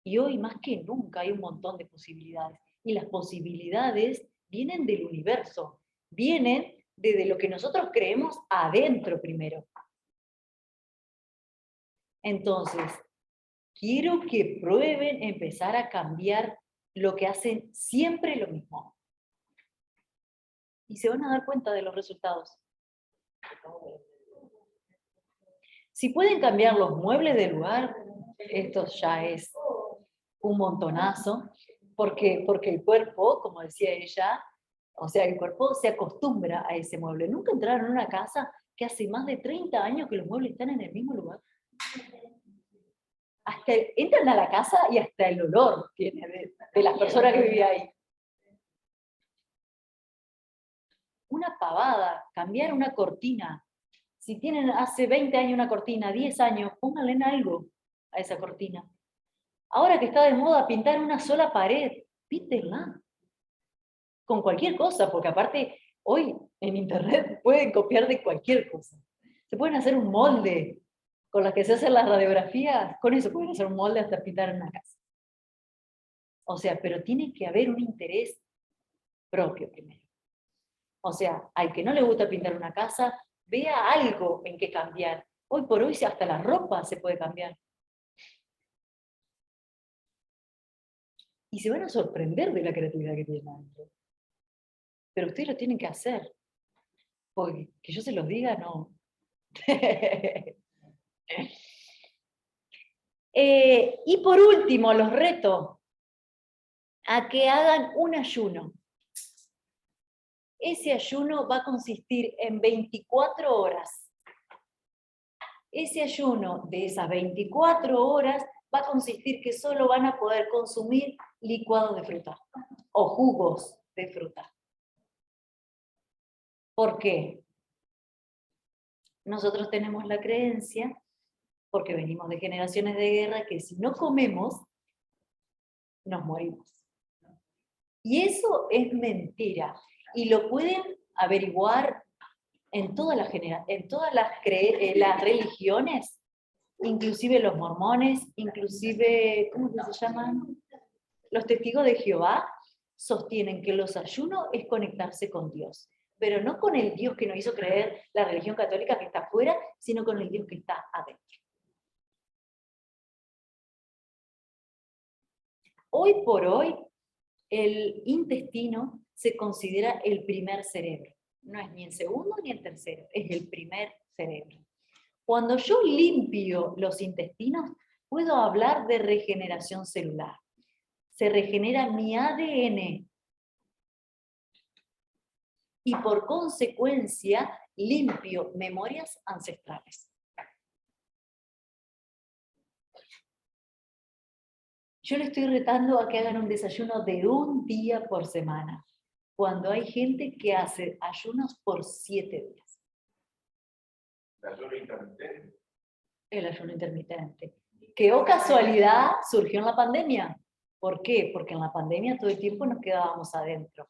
Y hoy más que nunca hay un montón de posibilidades. Y las posibilidades vienen del universo, vienen desde lo que nosotros creemos adentro primero. Entonces, quiero que prueben empezar a cambiar lo que hacen siempre lo mismo. Y se van a dar cuenta de los resultados. Si pueden cambiar los muebles de lugar, esto ya es un montonazo, porque el cuerpo, como decía ella, o sea, el cuerpo se acostumbra a ese mueble. ¿Nunca entraron en una casa que hace más de 30 años que los muebles están en el mismo lugar? Hasta entran a la casa y hasta el olor tiene de las personas que vivían ahí. Una pavada, cambiar una cortina. Si tienen hace 20 años una cortina, 10 años, pónganle en algo a esa cortina. Ahora que está de moda pintar una sola pared, píntenla. Con cualquier cosa, porque aparte hoy en internet pueden copiar de cualquier cosa. Se pueden hacer un molde con las que se hacen las radiografías, con eso pueden hacer un molde hasta pintar en una casa. O sea, pero tiene que haber un interés propio primero. O sea, al que no le gusta pintar una casa, vea algo en que cambiar. Hoy por hoy hasta la ropa se puede cambiar. Y se van a sorprender de la creatividad que tienen adentro. Pero ustedes lo tienen que hacer. Porque que yo se los diga, no. Y por último, los reto a que hagan un ayuno. Ese ayuno va a consistir en 24 horas. Ese ayuno de esas 24 horas va a consistir que solo van a poder consumir licuados de fruta o jugos de fruta. ¿Por qué? Nosotros tenemos la creencia, porque venimos de generaciones de guerra, que si no comemos, nos morimos. Y eso es mentira. Y lo pueden averiguar en todas las las religiones, inclusive los mormones, inclusive, ¿cómo que se llaman? Los testigos de Jehová sostienen que los ayunos es conectarse con Dios, pero no con el Dios que nos hizo creer la religión católica que está afuera, sino con el Dios que está adentro. Hoy por hoy, el intestino se considera el primer cerebro. No es ni el segundo ni el tercero, es el primer cerebro. Cuando yo limpio los intestinos, puedo hablar de regeneración celular. Se regenera mi ADN. Y por consecuencia, limpio memorias ancestrales. Yo le estoy retando a que hagan un desayuno de un día por semana, cuando hay gente que hace ayunos por 7 días. ¿El ayuno intermitente? El ayuno intermitente. Que, oh casualidad, surgió en la pandemia. ¿Por qué? Porque en la pandemia todo el tiempo nos quedábamos adentro.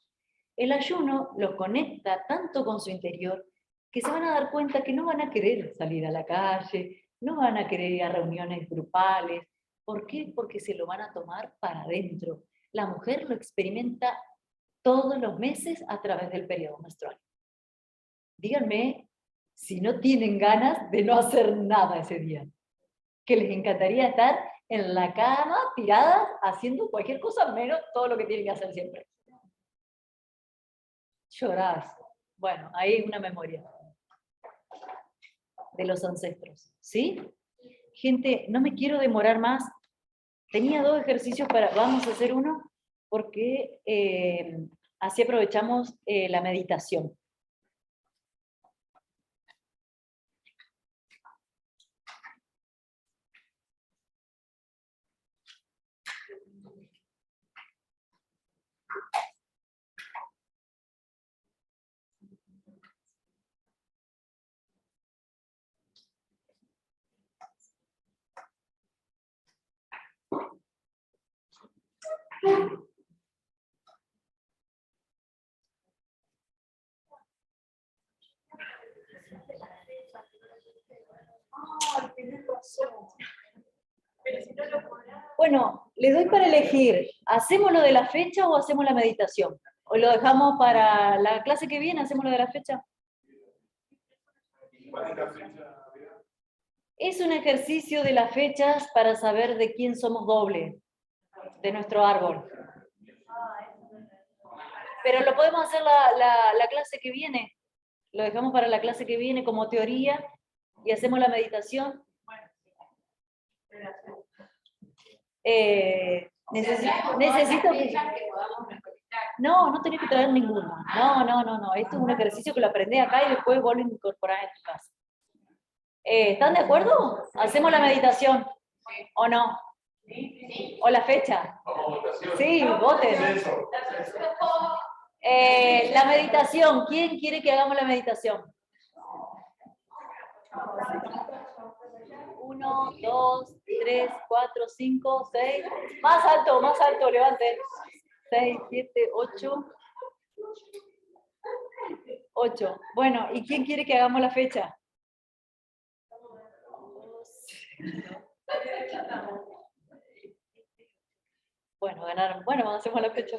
El ayuno los conecta tanto con su interior que se van a dar cuenta que no van a querer salir a la calle, no van a querer ir a reuniones grupales. ¿Por qué? Porque se lo van a tomar para adentro. La mujer lo experimenta todos los meses a través del periodo menstrual. Díganme si no tienen ganas de no hacer nada ese día. Que les encantaría estar en la cama, tiradas, haciendo cualquier cosa menos todo lo que tienen que hacer siempre. Llorás. Bueno, ahí hay una memoria de los ancestros, ¿sí? Gente, no me quiero demorar más. Tenía 2 ejercicios para... Vamos a hacer uno porque así aprovechamos la meditación. Bueno, les doy para elegir, ¿hacemos lo de la fecha o hacemos la meditación? ¿O lo dejamos para la clase que viene, hacemos lo de la fecha? ¿Cuál es la fecha? Es un ejercicio de las fechas para saber de quién somos doble, de nuestro árbol. Pero lo podemos hacer la clase que viene. Lo dejamos para la clase que viene como teoría y hacemos la meditación. Necesito que... No, no tenés que traer ninguno. No. Esto es un ejercicio que lo aprendés acá y después vuelvo a incorporar en tu casa. ¿Están de acuerdo? ¿Hacemos la meditación? ¿O no? ¿O la fecha? Sí, voten. La meditación. ¿Quién quiere que hagamos la meditación? 1, 2, 3, 4, 5, 6. Más alto, levanten. 6, 7, 8. 8. Bueno, ¿y quién quiere que hagamos la fecha? Bueno, ganaron. Bueno, hacemos la fecha.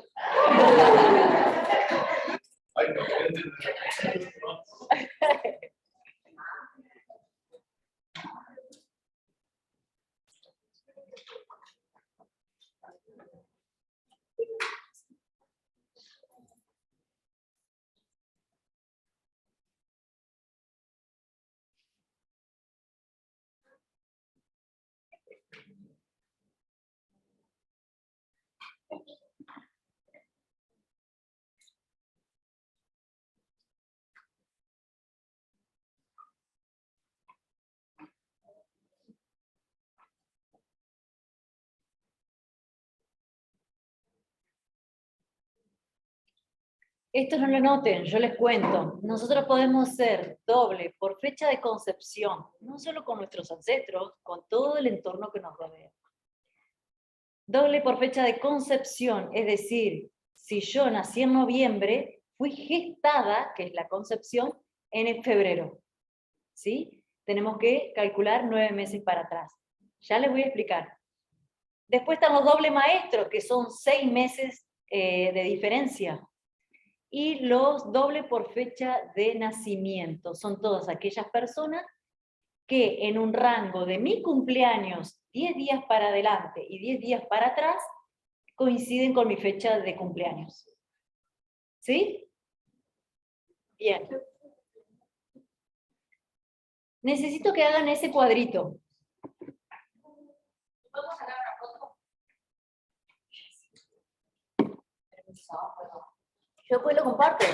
Esto no lo noten, yo les cuento. Nosotros podemos ser doble por fecha de concepción, no solo con nuestros ancestros, con todo el entorno que nos rodea. Doble por fecha de concepción, es decir, si yo nací en noviembre, fui gestada, que es la concepción, en febrero. ¿Sí? Tenemos que calcular 9 meses para atrás. Ya les voy a explicar. Después están los doble maestros, que son 6 meses de diferencia. Y los doble por fecha de nacimiento. Son todas aquellas personas que en un rango de mi cumpleaños, 10 días para adelante y 10 días para atrás, coinciden con mi fecha de cumpleaños. ¿Sí? Bien. Necesito que hagan ese cuadrito. ¿Podemos sacar una foto? Yo después lo comparto.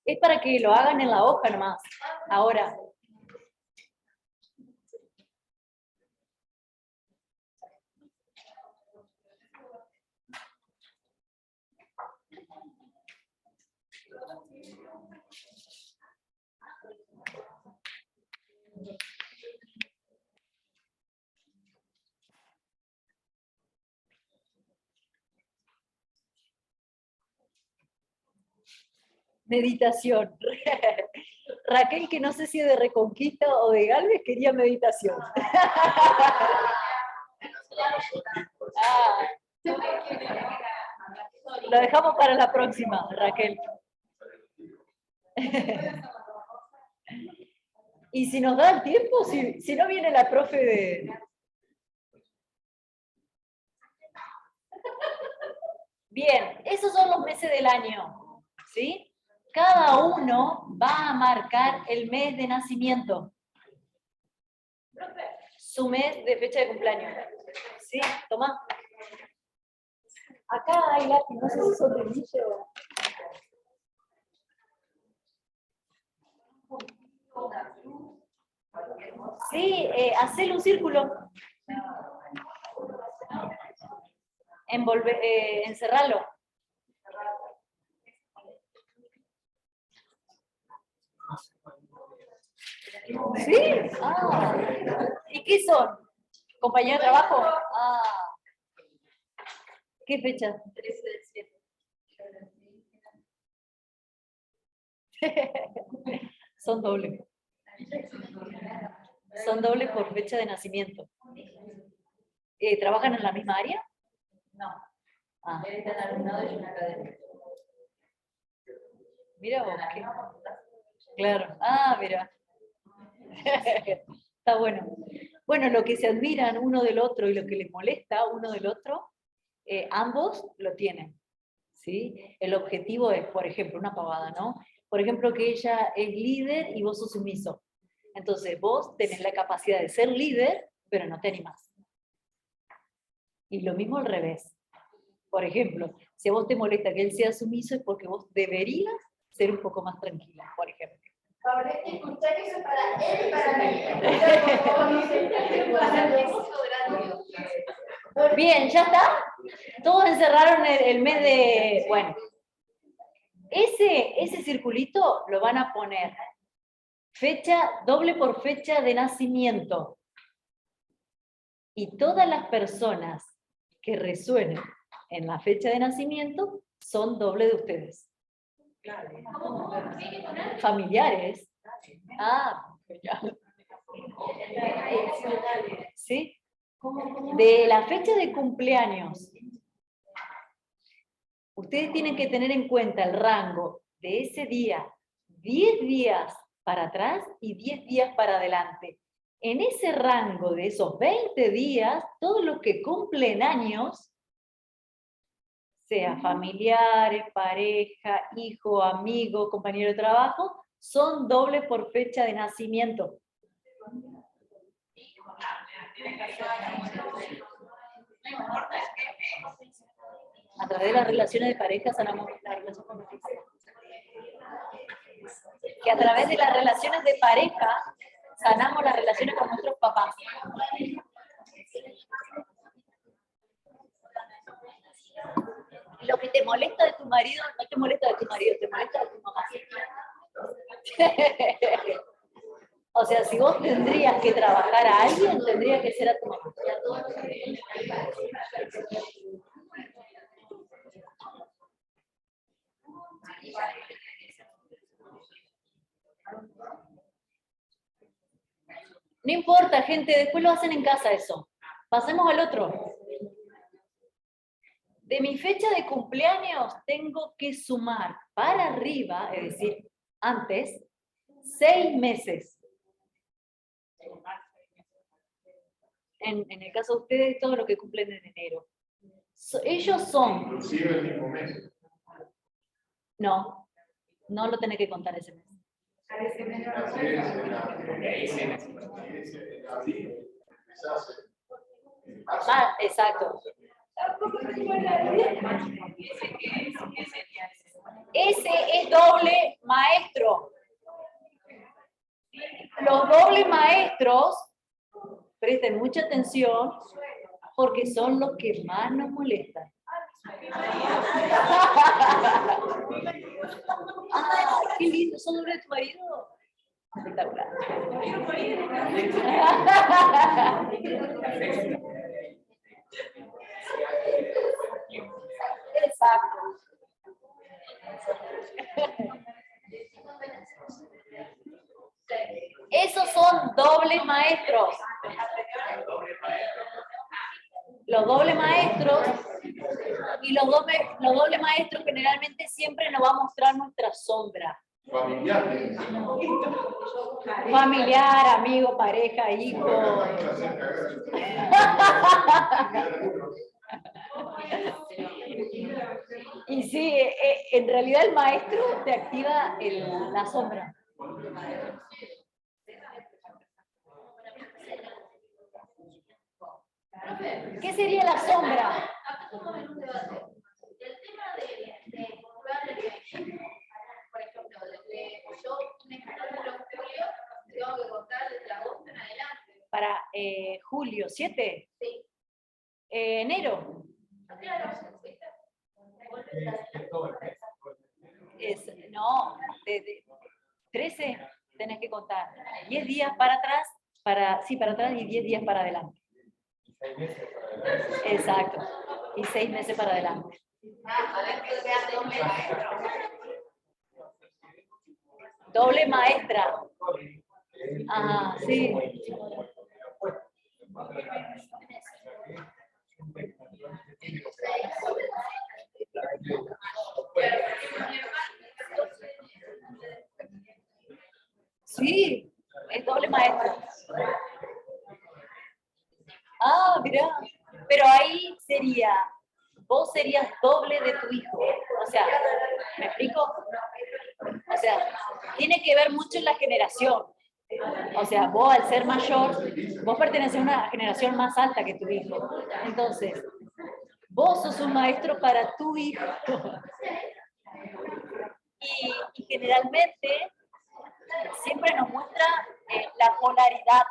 Es para que lo hagan en la hoja nomás. Ahora. Meditación. Raquel, que no sé si es de Reconquista o de Galvez, quería meditación. Ah, lo dejamos para la próxima, Raquel. Y si nos da el tiempo, si no viene la profe de... Bien, esos son los meses del año, ¿sí? Cada uno va a marcar el mes de nacimiento. Su mes de fecha de cumpleaños. ¿Sí? Toma. Acá hay lápiz, no sé si son de Miche o... Sí, hacele un círculo. Encerralo. ¿Sí? Ah. ¿Y qué son? ¿Compañero de trabajo? Ah. ¿Qué fecha? 13 del 7. Son dobles. Son dobles por fecha de nacimiento. ¿Trabajan en la misma área? No. Ah. Él está en alumnado y una academia. Mira vos. Claro. Ah, mira. Está bueno. Bueno, lo que se admiran uno del otro y lo que les molesta uno del otro, ambos lo tienen. ¿Sí? El objetivo es, por ejemplo, una pavada, ¿no? Por ejemplo, que ella es líder y vos sos sumiso. Entonces, vos tenés la capacidad de ser líder, pero no te animás. Y lo mismo al revés. Por ejemplo, si a vos te molesta que él sea sumiso, es porque vos deberías ser un poco más tranquila, por ejemplo. Ahora escuchar eso para él y para mí. Bien, ¿ya está? Todos encerraron el mes de... Bueno, ese circulito lo van a poner fecha, doble por fecha de nacimiento. Y todas las personas que resuenen en la fecha de nacimiento son doble de ustedes. Familiares. Ah, ya. ¿Sí? De la fecha de cumpleaños, ustedes tienen que tener en cuenta el rango de ese día, 10 días para atrás y 10 días para adelante. En ese rango de esos 20 días, todos los que cumplen años, sea familiares, pareja, hijo, amigo, compañero de trabajo, son doble por fecha de nacimiento. A través de las relaciones de pareja sanamos la relación con los hijos. Que a través de las relaciones de pareja sanamos las relaciones con nuestros papás. Lo que te molesta de tu marido no te molesta de tu marido, te molesta de tu mamá. O sea, si vos tendrías que trabajar a alguien, tendría que ser a tu mamá. No importa, gente, después lo hacen en casa eso. Pasemos al otro. De mi fecha de cumpleaños tengo que sumar para arriba, es decir, antes, 6 meses. En el caso de ustedes, todo lo que cumplen en enero. Ellos son... Inclusive el mismo mes. No, no lo tenés que contar ese mes. Ah, exacto. Ese es doble maestro. Los dobles maestros, presten mucha atención, porque son los que más nos molestan. Ah, qué lindo, ¿son doble de tu marido? Espectacular. Exacto. Esos son dobles maestros. Los dobles maestros y los dobles maestros generalmente siempre nos va a mostrar nuestra sombra. Familiar, amigo, pareja, hijo. Y sí, en realidad el maestro te activa la sombra. ¿Qué sería la sombra? El tema de formular, por ejemplo, yo un ejemplo tengo que contar desde agosto en adelante. Para julio, 7. Sí. Enero. Claro, No, de 13 tenés que contar. 10 días para atrás, para atrás y 10 días para adelante. Exacto. Y 6 meses para adelante. Doble maestra. Ajá, sí. Sí, es doble maestro. Ah, mirá. Pero ahí sería, vos serías doble de tu hijo. O sea, ¿me explico? O sea, tiene que ver mucho en la generación. O sea, vos al ser mayor, vos perteneces a una generación más alta que tu hijo. Entonces, vos sos un maestro para tu hijo. Y generalmente siempre nos muestra la polaridad.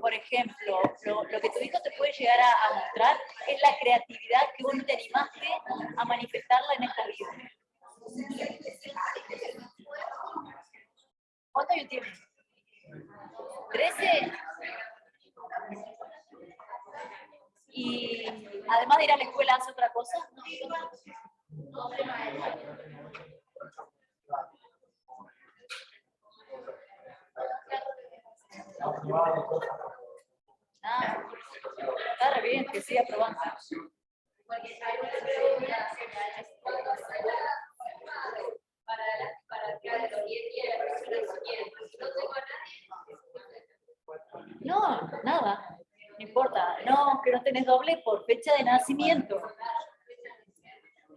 Por ejemplo, lo que tu hijo te puede llegar a mostrar es la creatividad que vos no te animaste a manifestarla en esta vida. ¿Cuántos años tienes? ¿13? Y además de ir a la escuela, ¿hace otra cosa? Ah, está re bien, que siga probando. Porque hay una pregunta para que a los 10 días la persona se quiere. Si no tengo a nadie, No, nada, no importa. No, que no tenés doble por fecha de nacimiento.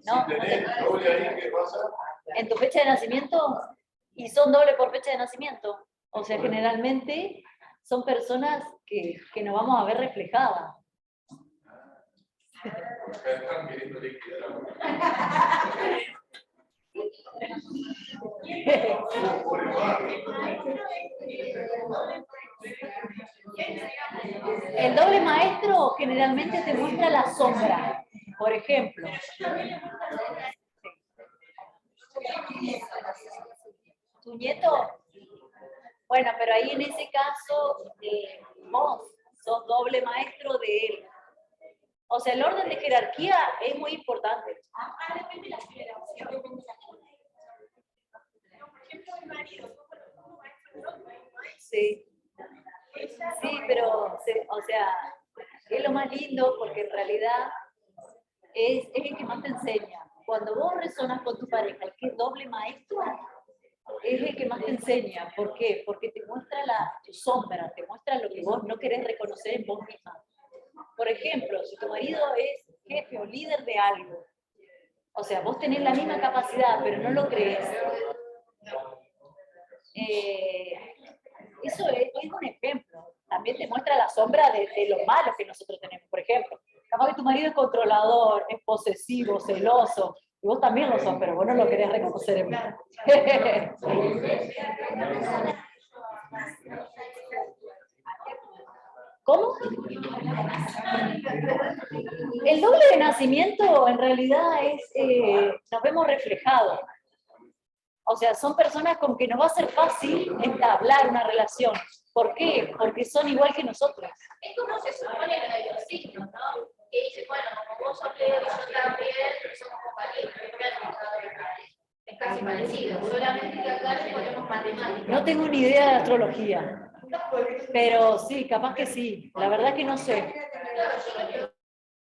No, Si tenés doble ahí, ¿qué pasa? en tu fecha de nacimiento, y son doble por fecha de nacimiento. O sea, generalmente son personas que nos vamos a ver reflejadas. Están queriendo liquidar. El doble maestro generalmente te muestra la sombra. Por ejemplo, tu nieto, bueno, pero ahí en ese caso, vos sos doble maestro de él. O sea, el orden de jerarquía es muy importante. depende de la generación. Por ejemplo, mi marido, como maestro, Sí. Sí, pero, o sea, es lo más lindo porque en realidad es el que más te enseña. Cuando vos resonas con tu pareja, el que es doble maestro, es el que más te enseña. ¿Por qué? Porque te muestra tu sombra, te muestra lo que vos no querés reconocer en vos misma. Por ejemplo, si tu marido es jefe o líder de algo. O sea, vos tenés la misma capacidad, pero no lo crees. Eso es un ejemplo. También te muestra la sombra de lo malo que nosotros tenemos. Por ejemplo, capaz que tu marido es controlador, es posesivo, celoso, y vos también lo sos, pero vos no lo querés reconocer en mí. ¿Cómo? El doble de nacimiento en realidad es, nos vemos reflejados. O sea, son personas con que nos va a ser fácil entablar una relación. ¿Por qué? Porque son igual que nosotros. Es como se supone en los signos, ¿no? Que dice, bueno, como vos sos Leo y yo también, somos compatibles. Es casi parecido, solamente que acá le ponemos matemáticas. No tengo ni idea de astrología, pero sí, capaz que sí. La verdad que no sé.